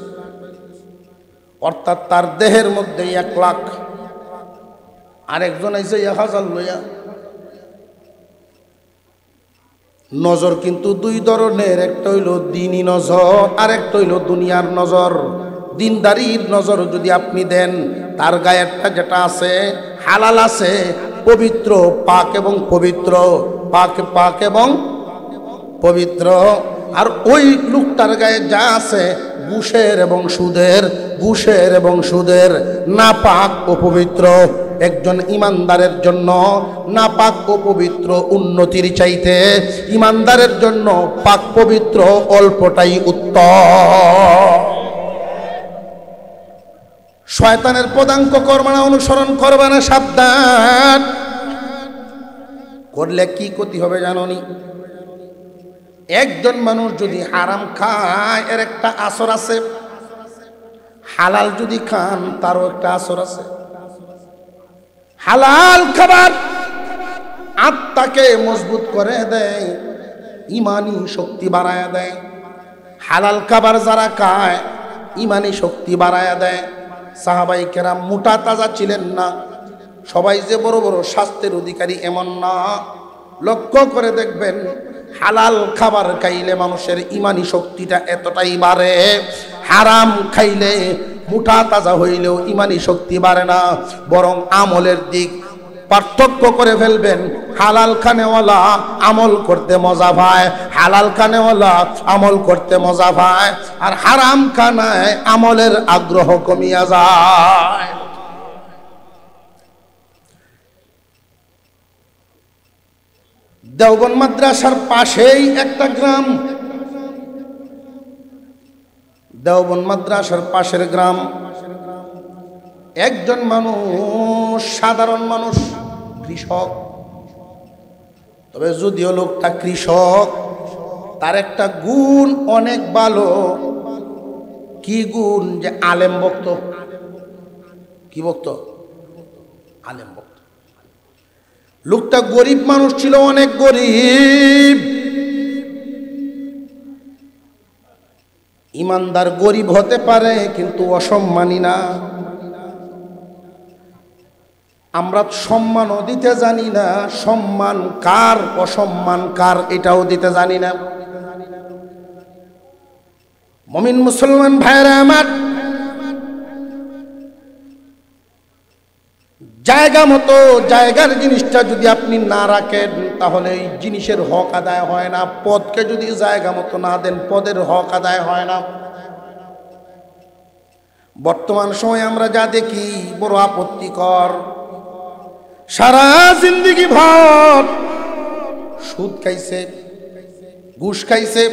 অর্থাৎ তার দেহের মধ্যে 1 লাখ, আরেকজন আইছে 1,000 লইয়া। নজর কিন্তু 2 ধরনের, একটা হইল দিনী নজর আর একটা হইল দুনিয়ার নজর। দিনদারির নজর যদি আপনি দেন, তার গায়েরটা যেটা আছে হালাল আছে, পবিত্র, পাক এবং পবিত্র, পাক এবং পবিত্র। আর ওই লোকটার গায়ে যা আছে ঘুষের এবং সুদের, না পাক ও পবিত্র। একজন ইমানদারের জন্য না পাক ও পবিত্র উন্নতির চাইতে ইমানদারের জন্য পাক পবিত্র অল্পটাই উত্তম। শয়তানের পদাঙ্ক কর্ম না অনুসরণ করবে না, সাবধান। করলে কি ক্ষতি হবে জানোনি? একজন মানুষ যদি হারাম খায় এর একটা আসর আছে, হালাল যদি খান তারও একটা আসর আছে। হালাল খাবার আত্মাকে মজবুত করে দেয়, ইমানি শক্তি বাড়ায়া দেয়। হালাল খাবার যারা খায় ইমানি শক্তি বাড়ায়া দেয়। সাহাবাই কেরাম মোটা তাজা ছিলেন না, সবাই যে বড় বড় স্বাস্থ্যের অধিকারী এমন না। লক্ষ্য করে দেখবেন হালাল খাবার খাইলে মানুষের ইমানি শক্তিটা এতটাই বাড়ে, হারাম খাইলে মোটা তাজা হইলেও ইমানি শক্তি বাড়ে না, বরং আমলের দিক পার্থক্য করে ফেলবেন। হালাল খানেওয়ালা আমল করতে মজা পায়, হালাল খানেওয়ালা আমল করতে মজা পায়, আর হারাম খানায় আমলের আগ্রহ কমিয়া যায়। দেওবন্দ মাদ্রাসার পাশেই একটা গ্রাম, দেওবন্দ মাদ্রাসার পাশের গ্রাম। একজন মানুষ, সাধারণ মানুষ, কৃষক। তবে যদিও লোকটা কৃষক, তার একটা গুণ অনেক ভালো। কি গুণ? যে আলেম ভক্ত। কি ভক্ত? আলেম ভক্ত। লোকটা গরিব মানুষ ছিল, অনেক গরিব। ইমানদার গরিব হতে পারে কিন্তু অসম্মানী না। আমরা সম্মানও দিতে জানি না, সম্মান কার অসম্মান কার এটাও দিতে জানি না। মুমিন মুসলমান ভাইরা আমার, জায়গা মতো জায়গার জিনিসটা যদি আপনি না রাখেন তাহলে এই জিনিসের হক আদায় হয় না। পদকে যদি জায়গা মতো না দেন পদের হক আদায় হয় না। বর্তমান সময়ে আমরা যা দেখি বড় আপত্তিকর। সারা জিন্দেগি ভর সুদ খাইছে, ঘুষ খাইছে,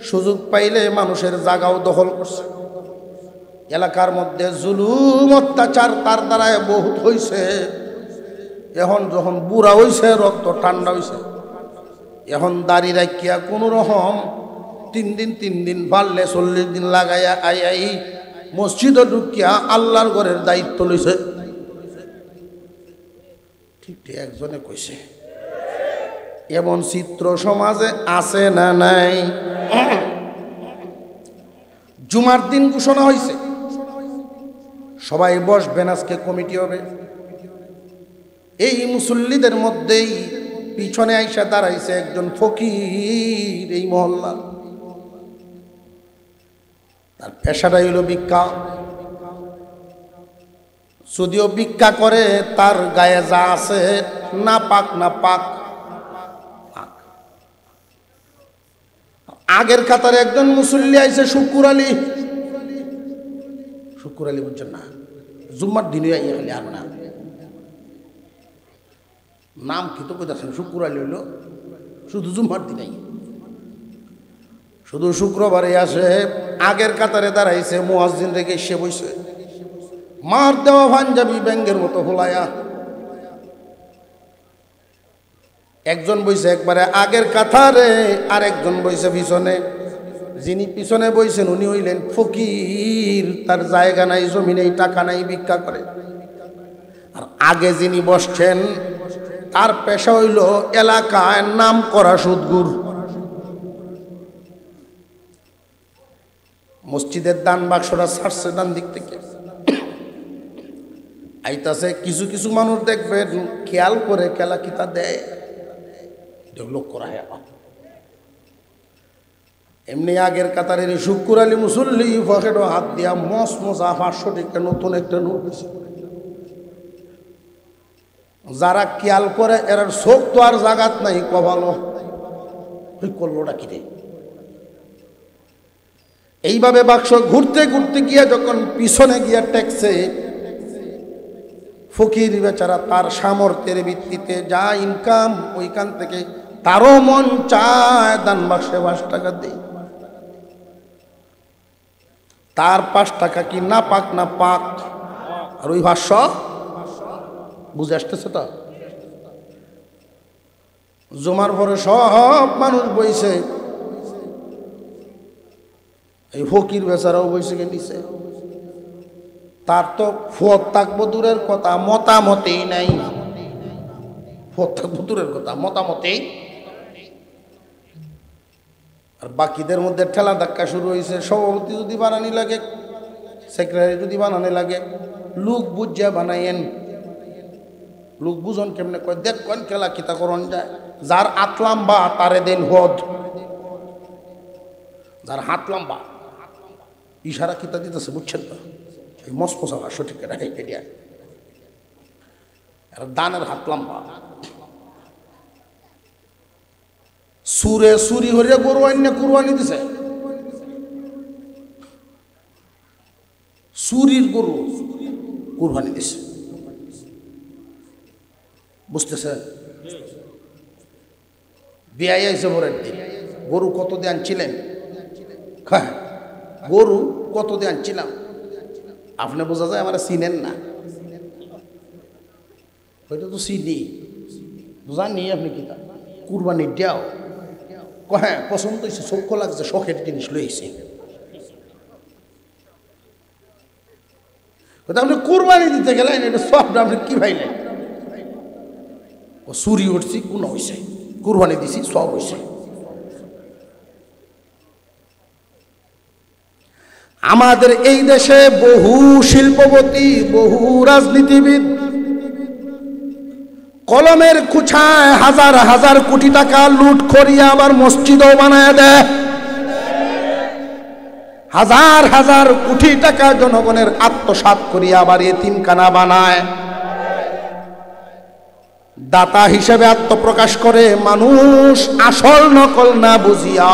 সুযোগ পাইলে মানুষের জায়গাও দখল করছে। এলাকার মধ্যে জুলুম অত্যাচার তার দ্বারায় বহুত হইছে। এখন যখন বুড়া হইছে, রক্ত ঠান্ডা হইছে, এখন দাড়ি রাখিয়া কোন রকম 3 দিন বাড়লে 40 দিন লাগাইয়া আই মসজিদে ঢুকিয়া আল্লাহর ঘরের দায়িত্ব লইছে। ঠিক একজনে কইছে। এমন চিত্র সমাজে আছে না নাই? জুমার দিন ঘোষণা হয়েছে সবাই বসবেন, আজকে কমিটি হবে। এই মুসল্লিদের মধ্যেই পিছনে আইসা দাঁড়াইছে একজন ফকির এই মহল্লা। তার পেশাটা হইল ভিক্ষা। যদিও ভিক্ষা করে তার গায়ে যা আছে না পাক না পাক। আগের কাতারে একজন মুসল্লি আইছে শুকুর আলী। শুকুর আলী বুঝছেন না? জুম্মার দিনে আইয়া খালি আর না, নাম কি তো কইতাছেন শুক্রবার হইল শুধু জুম্মার দিনেই শুধু শুক্রবারে আসে আগের কাতারে দাঁড়াইছে মুয়াজ্জিন রেখে সে বইছে মার দেওয়া পাঞ্জাবি ব্যাঙ্গের মতো হোলায়া একজন বইছে একবারে আগের কাতারে আর একজন বইছে পিছনে যিনি পিছনে বইছেন উনি হইলেন ফকির তার জায়গা নাই জমি নেই টাকা নাই ভিক্ষা করে আর আগে যিনি বসছেন তার পেশা হইল এলাকায় নাম করা সুদগুর মসজিদের দান বাক্সটা ছাড়ছে ডান দিক থেকে আইতাছে কিছু কিছু মানুষ দেখবেন খেয়াল করে কেলা কিতা দেয় লোক করা এমনি আগের কাতারের শুক্র আলী মুসল্লি পকেটও হাত দিয়া মস মশা 500 টাকা নতুন একটা নোট দিছে যারা খেয়াল করে এর চোখ তো আর জাগাত নাই কভালো ওই করলোটা কি রে এইভাবে বাক্স ঘুরতে ঘুরতে গিয়ে যখন পিছনে গিয়া টেকছে ফকির বেচারা তার সামর্থ্যের ভিত্তিতে যা ইনকাম ওইখান থেকে তারও মন চায় দান বাক্সে 5 টাকা দেই তার 5 টাকা কি না পাক না পাক আর ওই 500 বুঝে আসতেছে তো জমার পরে সব মানুষ বইছে এই ফকির বেচারাও বইছে কে নিছে তার তো ফত থাকবো দূরের কথা মতামতেই নাই ফত থাকবো দূরের কথা মতামতেই আর বাকিদের মধ্যে ঠেলা ধাক্কা শুরু হয়েছে সভাপতি যদি বানানি লাগে সেক্রেটারি যদি বানানি লাগে লোক বুঝিয়া বানাইয়েন লোক বুঝন কেমনে কয় দেখ কোন খেলা কিতা করন যায় যার হাত লম্বা তারে দেন হদ যার হাত লম্বা ইশারা কিতা দিতেছে বুঝছেন তো এই মসমসা সঠিক এটা দানের হাত লম্বা সুরে সুরি হরিয়া গরু আইন কুরবানি দিছে সুরির গরু কুরবানি দিছে বুঝতেছে বিয়াই আইসে ভোরের দিন গরু কত দিয়ে আনছিলেন হ্যাঁ গরু কত দিয়ে আনছিলাম আপনি বোঝা যায় আমার চিনেন না ওইটা তো চিনি জানি আপনি কি কুরবানি দেও হ্যাঁ পছন্দ হয়েছে চোখ লাগছে শখের জিনিস লইছে আপনি কুরবানি দিতে গেলেন এটা সবটা আপনি কি ভাইলেন ও চুরি উঠছি কোনো হয়েছে কুরবানি দিছি সব হয়েছে আমাদের এই দেশে বহু শিল্পপতি বহু রাজনীতিবিদ কলমের কুছায় হাজার হাজার কোটি টাকা লুট করিয়া আবার মসজিদও বানায় দেয় হাজার হাজার কোটি টাকা জনগণের আত্মসাৎ করিয়া আবার এতিমখানা বানায় দাতা হিসেবে আত্মপ্রকাশ করে মানুষ আসল নকল না বুঝিয়া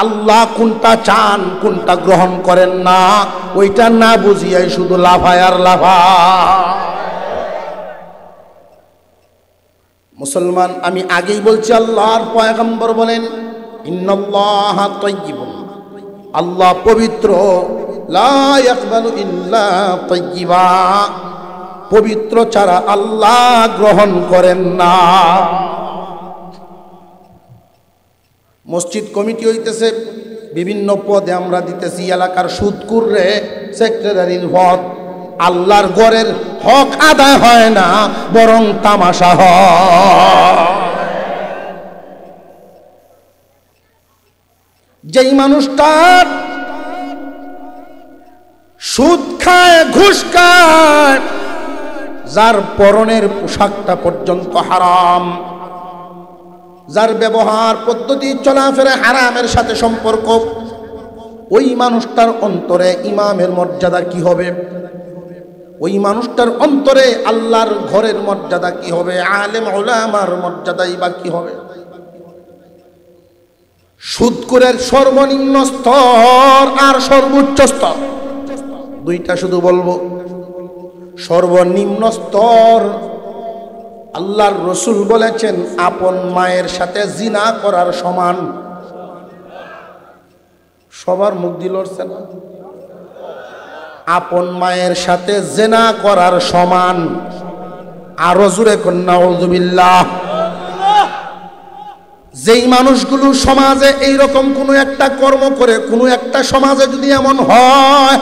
আল্লাহ কোনটা চান কোনটা গ্রহণ করেন না ওইটা না বুঝিয়াই শুধু লাফায় আর লাফা মুসলমান আমি আগেই বলছি আল্লাহর পয়গম্বর বলেন ইন্নাল্লাহা তাইয়্যিবুন আল্লাহ পবিত্র লা ইয়াকবালু ইল্লা তাইয়্যিবা পবিত্র ছাড়া আল্লাহ গ্রহণ করেন না মসজিদ কমিটি হইতেছে বিভিন্ন পদে আমরা দিতেছি এলাকার সুদকুররে সেক্রেটারির পদ আল্লাহর ঘরের হক আদায় হয় না বরং তামাশা হয় যেই মানুষটা সুদ খায় ঘুষ খায় যার পরনের পোশাকটা পর্যন্ত হারাম যার ব্যবহার পদ্ধতি চলাফেরা হারামের সাথে সম্পর্ক ওই মানুষটার অন্তরে ইমামের মর্যাদা কি হবে ওই মানুষটার অন্তরে আল্লাহর ঘরের মর্যাদা কি হবে আলেম উলামার মর্যাদাই বা কি হবে সুদখোরের সর্বনিম্ন স্তর আর সর্বোচ্চ স্তর দুইটা শুধু বলবো সর্বনিম্ন স্তর আল্লাহর রসুল বলেছেন আপন মায়ের সাথে জিনা করার সমান। সবার মুখ দিয়ে লড়ছে না? আপন মায়ের সাথে জিনা করার সমান। আরো জোরে কন্যা নাউযুবিল্লাহ। যেই মানুষগুলো সমাজে এইরকম কোনো একটা কর্ম করে, কোনো একটা সমাজে যদি এমন হয়,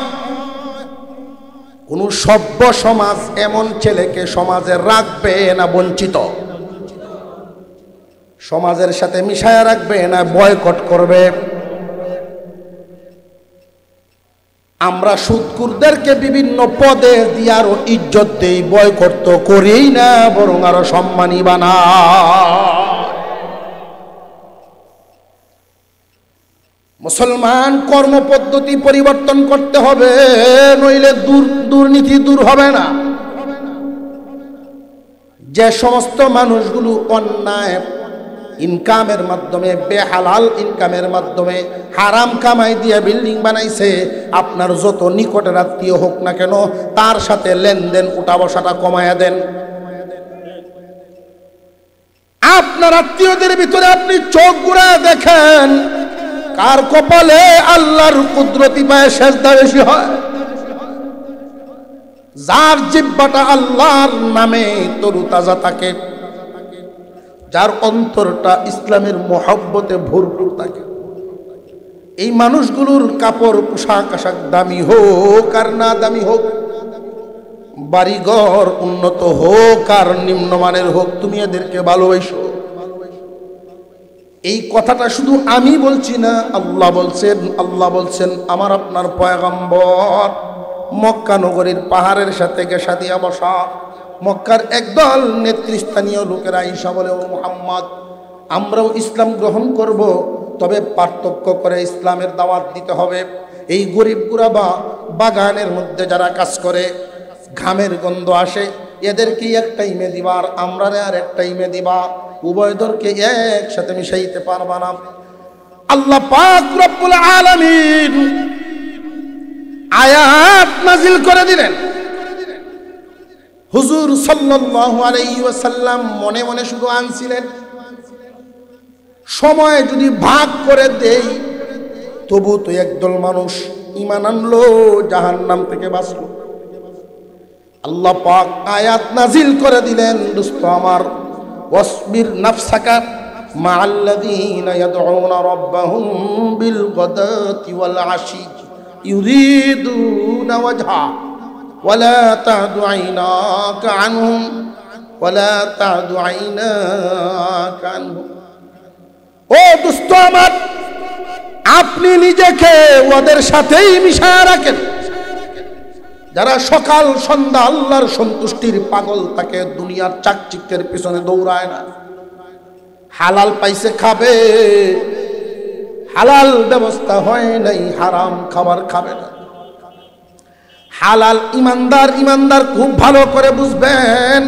কোন সভ্য সমাজ এমন ছেলেকে সমাজে রাখবে না বঞ্চিত, সমাজের সাথে মিশায়া রাখবে না বয়কট করবে। আমরা সুদখোরদেরকে বিভিন্ন পদে দিয়ে আরো ইজ্জত দেই, বয়কট তো করেই না, বরং আরো সম্মানী বানাই। মুসলমান কর্মপদ্ধতি পরিবর্তন করতে হবে, নইলে দুর্নীতি দূর হবে না। যে সমস্ত মানুষগুলো অন্যায় ইনকামের মাধ্যমে, বেহালাল ইনকামের মাধ্যমে হারাম কামাই দিয়ে বিল্ডিং বানাইছে, আপনার যত নিকটের আত্মীয় হোক না কেন তার সাথে লেনদেন উঠা বসাটা কমায়া দেন। আপনার আত্মীয়দের ভিতরে আপনি চোখ ঘুরায় দেখেন কার কপালে আল্লাহর কুদরতি পায়ে সেজদা বেশি হয়। যার জিহ্বাটা আল্লাহর নামে তরুতাজা থাকে, যার অন্তরটা ইসলামের মহব্বতে ভরপুর থাকে, এই মানুষগুলোর কাপড় পোশাক আশাক দামি হোক আর না দামি হোক, বাড়িঘর উন্নত হোক আর নিম্নমানের হোক, তুমি এদেরকে ভালোবাসো। এই কথাটা শুধু আমি বলছি না, আল্লাহ বলছেন। আল্লাহ বলছেন আমার আপনার পয়গম্বর মক্কা নগরীর পাহাড়ের সাথে গেসা দিয়া বসা, মক্কার একদল নেতৃস্থানীয় লোকেরা ঈসা বলে, ও মুহাম্মদ, আমরাও ইসলাম গ্রহণ করব, তবে পার্থক্য করে ইসলামের দাওয়াত দিতে হবে। এই গরিব গুরাবা বাগানের মধ্যে যারা কাজ করে, ঘামের গন্ধ আসে, এদেরকে একটা ইমে দিবা আর আমরা আর একটা ইমে দিবা, উভয়দরকে একসাথে মিশাইতে পারবা না। আল্লাহ পাক রব্বুল আলামিন আয়াত নাজিল করে দিলেন। হুজুর সাল্লাল্লাহু আলাইহি ওয়াসাল্লাম মনে মনে শুধু আনছিলেন, সময় যদি ভাগ করে দেই তবু তো একদল মানুষ ঈমান আনলো, জাহান্নাম থেকে বাঁচলো। আল্লাহ পাক আয়াত নাজিল করে দিলেন, দোস্ত আমার, ওয়াসবির নাফসাকা মাআল্লাযীনা ইয়াদউনা রাব্বাহুম বিল গাদাতি ওয়াল আশি ইউরিদুনা ওয়াজহা ওয়ালা তা'দু আইনাকা আনহুম ওয়ালা তা'দু আইনাকা আনহুম। ও দোস্ত আমার, আপনি নিজেকে ওদের সাথেই মিশায়া রাখেন। যারা সকাল সন্ধ্যা আল্লাহর সন্তুষ্টির পাগল থাকে, দুনিয়ার চাকচিক্যের পিছনে দৌড়ায় না, হালাল পাইছে খাবে, হালাল ব্যবস্থা হয় নাই হারাম খাবার খাবে না। হালাল ইমানদার খুব ভালো করে বুঝবেন,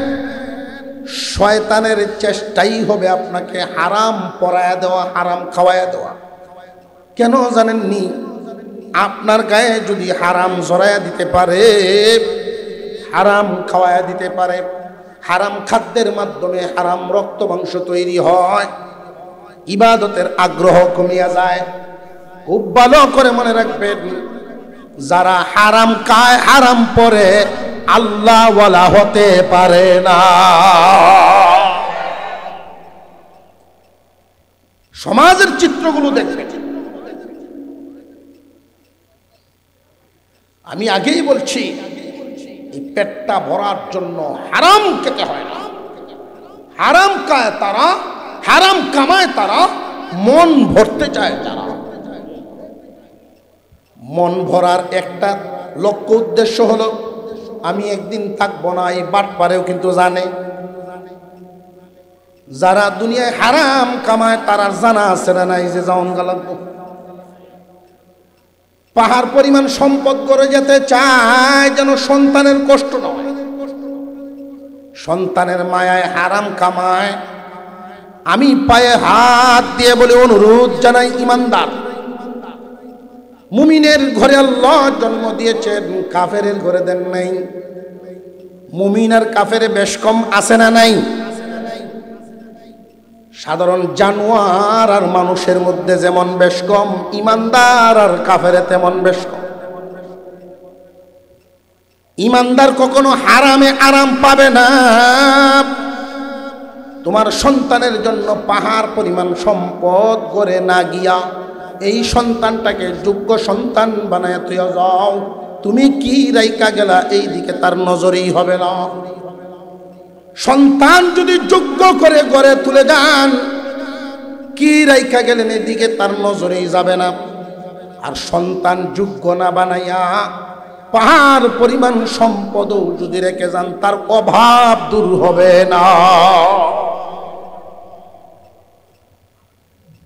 শয়তানের চেষ্টাই হবে আপনাকে হারাম পরায়া দেওয়া, হারাম খাওয়ায়া দেওয়া। কেন জানেননি? আপনার গায়ে যদি হারাম জড়ায়া দিতে পারে, হারাম খাওয়ায়া দিতে পারে, হারাম খাদ্যের মাধ্যমে হারাম রক্ত মাংস তৈরি হয়, ইবাদতের আগ্রহ কমিয়া যায়। খুব ভালো করে মনে রাখবেন, যারা হারাম খায়, হারাম পরে, আল্লাহ ওয়ালা হতে পারে না। সমাজের চিত্রগুলো দেখবেন। আমি আগেই বলছি, এই পেটটা ভরার জন্য হারাম খেতে হয় না। হারাম খায় তারা, হারাম কামায় তারা, মন ভরতে চায় তারা। মন ভরার একটা লক্ষ্য উদ্দেশ্য হলো, আমি একদিন থাকবো না। এই বাটপারেও কিন্তু জানে, যারা দুনিয়ায় হারাম কামায় তারা জানা আছে না নাই যে জাউনগা লাগবো। পাহাড় পরিমাণ সম্পদ করে যেতে চায় যেন সন্তানের কষ্ট না হয়, সন্তানের মায়ায় হারাম কামায়। আমি পায়ে হাত দিয়ে বলে অনুরোধ জানাই, ইমানদার মুমিনের ঘরে আল্লাহ জন্ম দিয়েছেন, কাফেরের ঘরে দেন নাই। মুমিন আর কাফের বেশ কম আছে না নাই? সাধারণ জানোয়ার আর মানুষের মধ্যে যেমন বেশ কম, ইমানদার আর কাফেরে তেমন বেশ কম। ইমানদার কখনো হারামে আরাম পাবে না। তোমার সন্তানের জন্য পাহাড় পরিমাণ সম্পদ করে না গিয়া এই সন্তানটাকে যোগ্য সন্তান বানায় তুই যাও, তুমি কি রাইকা গেলা এই দিকে তার নজরেই হবে না। সন্তান যদি যোগ্য করে গড়ে তুলে যান, কি রাইকা গেলেন এদিকে তার নজরেই যাবে না। আর সন্তান যোগ্য না বানাইয়া পাহাড় পরিমাণ সম্পদও যদি রেখে যান, তার অভাব দূর হবে না।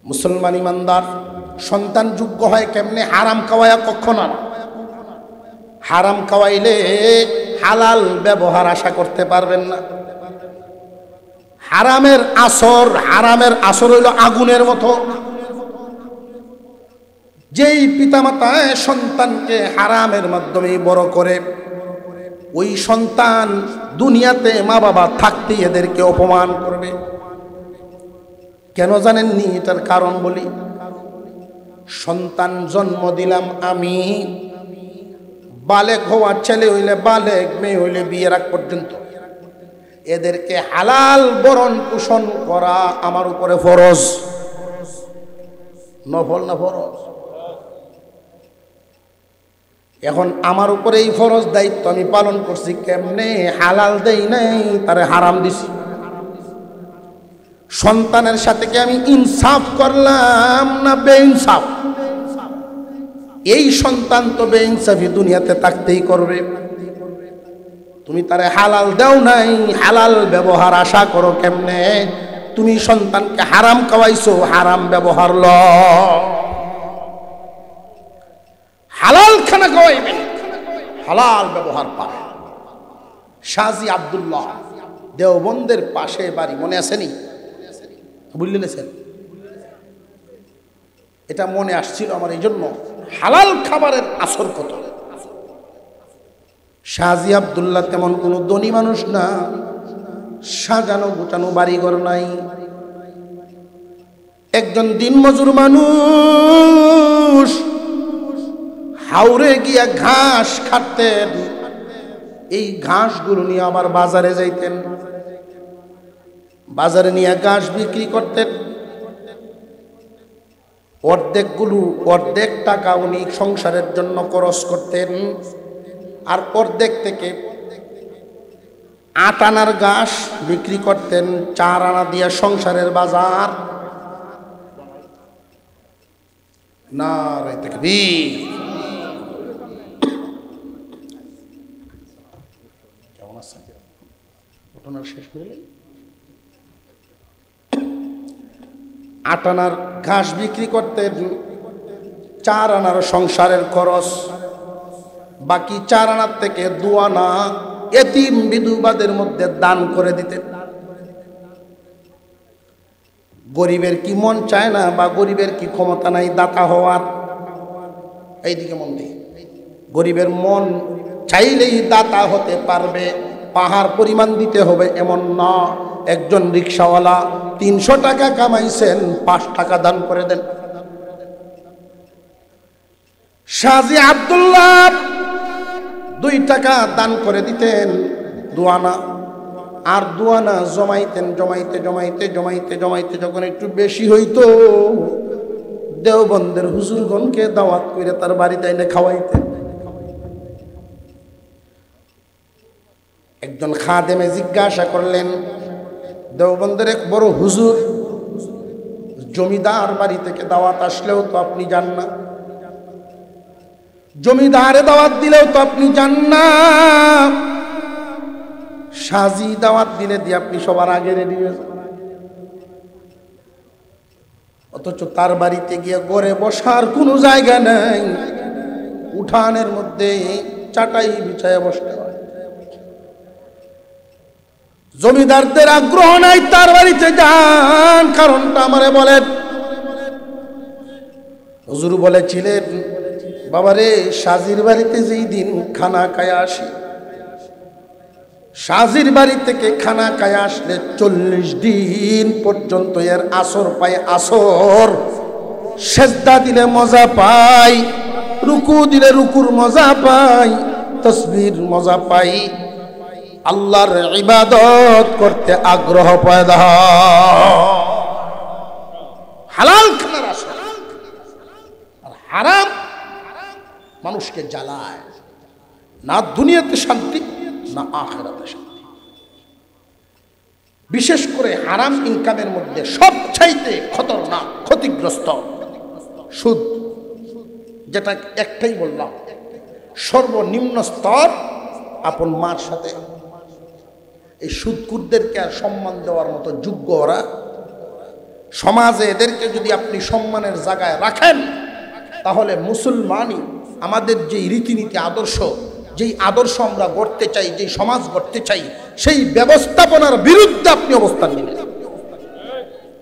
মুসলমান ইমানদার সন্তান যোগ্য হয় কেমনে? হারাম খাওয়াইয়া কখনো না। হারাম খাওয়াইলে হালাল ব্যবহার আশা করতে পারবেন না। হারামের আসর হইল আগুনের মতো। যেই পিতামাতায় সন্তানকে হারামের মাধ্যমে বড় করে, ওই সন্তান দুনিয়াতে মা বাবা থাকতেই এদেরকে অপমান করবে। কেন জানেননি? এটার কারণ বলি। সন্তান জন্ম দিলাম আমি, বালেগ হওয়ার ছেলে হইলে বালেগ, মেয়ে হইলে বিয়ের আগ পর্যন্ত এদেরকে হালাল বরণ পোষণ করা আমার উপরে ফরজ। নফল না ফরজ? এখন আমার উপরে এই ফরজ দায়িত্ব আমি পালন করছি। কেমনে? হালাল দেই নাই, তারে হারাম দিছি। সন্তানের সাথে কি আমি ইনসাফ করলাম না বেইনসাফ? এই সন্তান তো বেইনসাফি দুনিয়াতে থাকতেই করবে। তুমি তারে হালাল দাও নাই, হালাল ব্যবহার আশা করো কেমনে? তুমি সন্তানকে হারাম খাওয়াইছো, হারাম ব্যবহার ল। হালাল খানা খাওয়াইবেন, হালাল ব্যবহার পাবে। শাহজি আব্দুল্লাহ দেওবন্দের পাশে বাড়ি, মনে আছেনি? বুঝলেন? এটা মনে আসছিল আমার, এই জন্য হালাল খাবারের আসর কত। শাহজি আব্দুল্লাহ তেমন কোনো ধনী মানুষ না, সাজানো গোটানো বাড়িঘর নাই। একজন দিনমজুর মানুষ, হাওরে গিয়া ঘাস কাটতেন। এই ঘাসগুলো নিয়ে আবার বাজারে যাইতেন, বাজারে নিয়ে ঘাস বিক্রি করতেন। অর্ধেক টাকা উনি সংসারের জন্য খরচ করতেন, আর অর্ধেক থেকে 8 আনার ঘাস বিক্রি করতেন। 4 আনা দিয়ে সংসারের বাজার। নারে তাকবীর। কেমন আছেন? ঘটনা শেষ হয়ে 8 আনার ঘাস বিক্রি করতেন, 4 আনার সংসারের খরচ। বাকি 4 আনার থেকে 2 আনা এতিম বিধবাদের মধ্যে দান করে দিতেন। গরিবের কি মন চায় না, বা গরিবের কি ক্ষমতা নাই দাতা হওয়ার? এইদিকে মন নেই। গরিবের মন চাইলেই দাতা হতে পারবে, পাহাড় পরিমাণ দিতে হবে এমন না। একজন রিক্সাওয়ালা 300 টাকা কামাইছেন, 5 টাকা দান করে দেন। শাহজি আব্দুল্লাহ 2 টাকা দান করে দিতেন, 2 আনা। আর 2 আনা জমাইতেন, জমাইতে যখন একটু বেশি হইতো, দেওবন্দের হুজুরগণকে দাওয়াত করে তার বাড়িতে এনে খাওয়াইতেন। একজন খাদেমে জিজ্ঞাসা করলেন, দেওবন্দের এক বড় হুজুর, জমিদার বাড়ি থেকে দাওয়াত আসলেও তো আপনি যান না, জমিদারে দাওয়াত দিলেও তো আপনি যান না, শাহজি দাওয়াত দিলে দিয়ে আপনি সবার আগে রেডি হয়ে যান, অথচ তার বাড়িতে গিয়ে ঘরে বসার কোনো জায়গা নাই, উঠানের মধ্যে চাটাই বিছায় বসতে হয়। জমিদারদের আগ্রহ নাই তার বাড়িতে যান, কারণটা আমারে বলেন। হুজুর বলেছিলেন, বাবারে, শাহজির বাড়িতে যেই দিন খানা খায় আসি, সাজির বাড়ি থেকে খানা খায় আসলে 40 দিন পর্যন্ত এর আসর পায় আসর। সেজদা দিলে মজা পাই, রুকু দিলে রুকুর মজা পাই, তাসবির মজা পাই, আল্লাহর ইবাদত করতে আগ্রহ পয়দা হয়। হালাল খানার আসর আর হারাম মানুষকে জ্বালায়, না দুনিয়াতে শান্তি না আখিরাতে শান্তি। বিশেষ করে হারাম ইনকামের মধ্যে সবচাইতে খতরনাক ক্ষতিগ্রস্ত সুদ, যেটা একটাই বললাম, সর্বনিম্ন স্তর আপন মার সাথে। এই সুদকুরদেরকে আর সম্মান দেওয়ার মতো যোগ্য ওরা সমাজে। এদেরকে যদি আপনি সম্মানের জায়গায় রাখেন তাহলে মুসলমানই আমাদের যেই রীতিনীতি আদর্শ, যেই আদর্শ আমরা গড়তে চাই, যেই সমাজ গড়তে চাই, সেই ব্যবস্থাপনার বিরুদ্ধে আপনি অবস্থান নেবেন।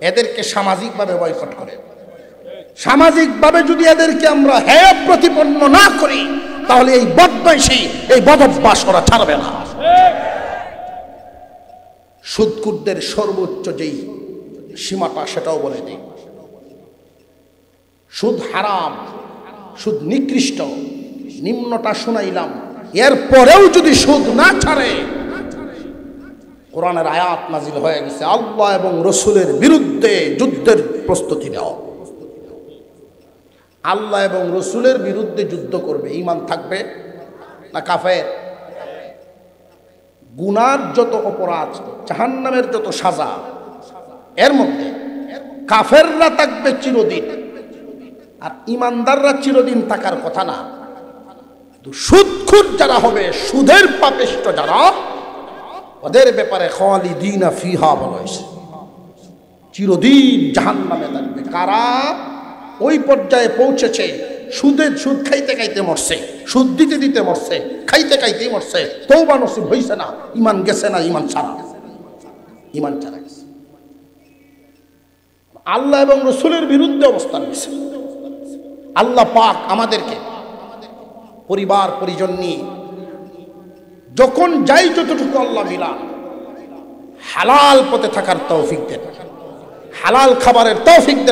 এদেরকে সামাজিকভাবে বয়কট করে, সামাজিকভাবে যদি এদেরকে আমরা হেয় প্রতিপন্ন না করি তাহলে এই বদমাইশি, এই বদভ্যাস ওরা ছাড়বে না। সুদকুরদের সর্বোচ্চ যেই সীমাটা সেটাও বলে দিই। সুদ হারাম, সুদ নিকৃষ্ট, নিম্নটা শুনাইলাম। এরপরেও যদি সুদ না ছাড়ে, কোরআনের আয়াত নাজিল হয়ে গেছে, আল্লাহ এবং রসুলের বিরুদ্ধে যুদ্ধের প্রস্তুতি নাও। আল্লাহ এবং রসুলের বিরুদ্ধে যুদ্ধ করবে, ঈমান থাকবে না কাফের? গুনার যত অপরাধ, জাহান্নামের যত সাজা, এর মধ্যে কাফেররা থাকবে চিরদিন, আর ঈমানদাররা চিরদিন থাকার কথা না। সুদখোর যারা হবে, সুদের পাপিষ্ঠ যারা, ওদের ব্যাপারে খালিদিনা ফিহা বলা হয়েছে, চিরদিন জাহান্নামে থাকবে। কারা ওই পর্যায়ে পৌঁছেছে, সুদ খাইতে খাইতে মরছে, সুদ দিতে দিতে মরছে, খাইতে খাইতেই মরছে, তওবা নসিব হইছে না, ঈমান গেছে না, ঈমান ছাড়া গেছে। আল্লাহ এবং রসুলের বিরুদ্ধে অবস্থান নিয়েছে। আল্লাহ পাক আমাদেরকে পরিবার পরিজন নিয়ে যখন যাই যতটুকু আল্লাহ মিলান, হালাল পথে থাকার তৌফিক দেন, হালাল খাবারের তৌফিক দেন।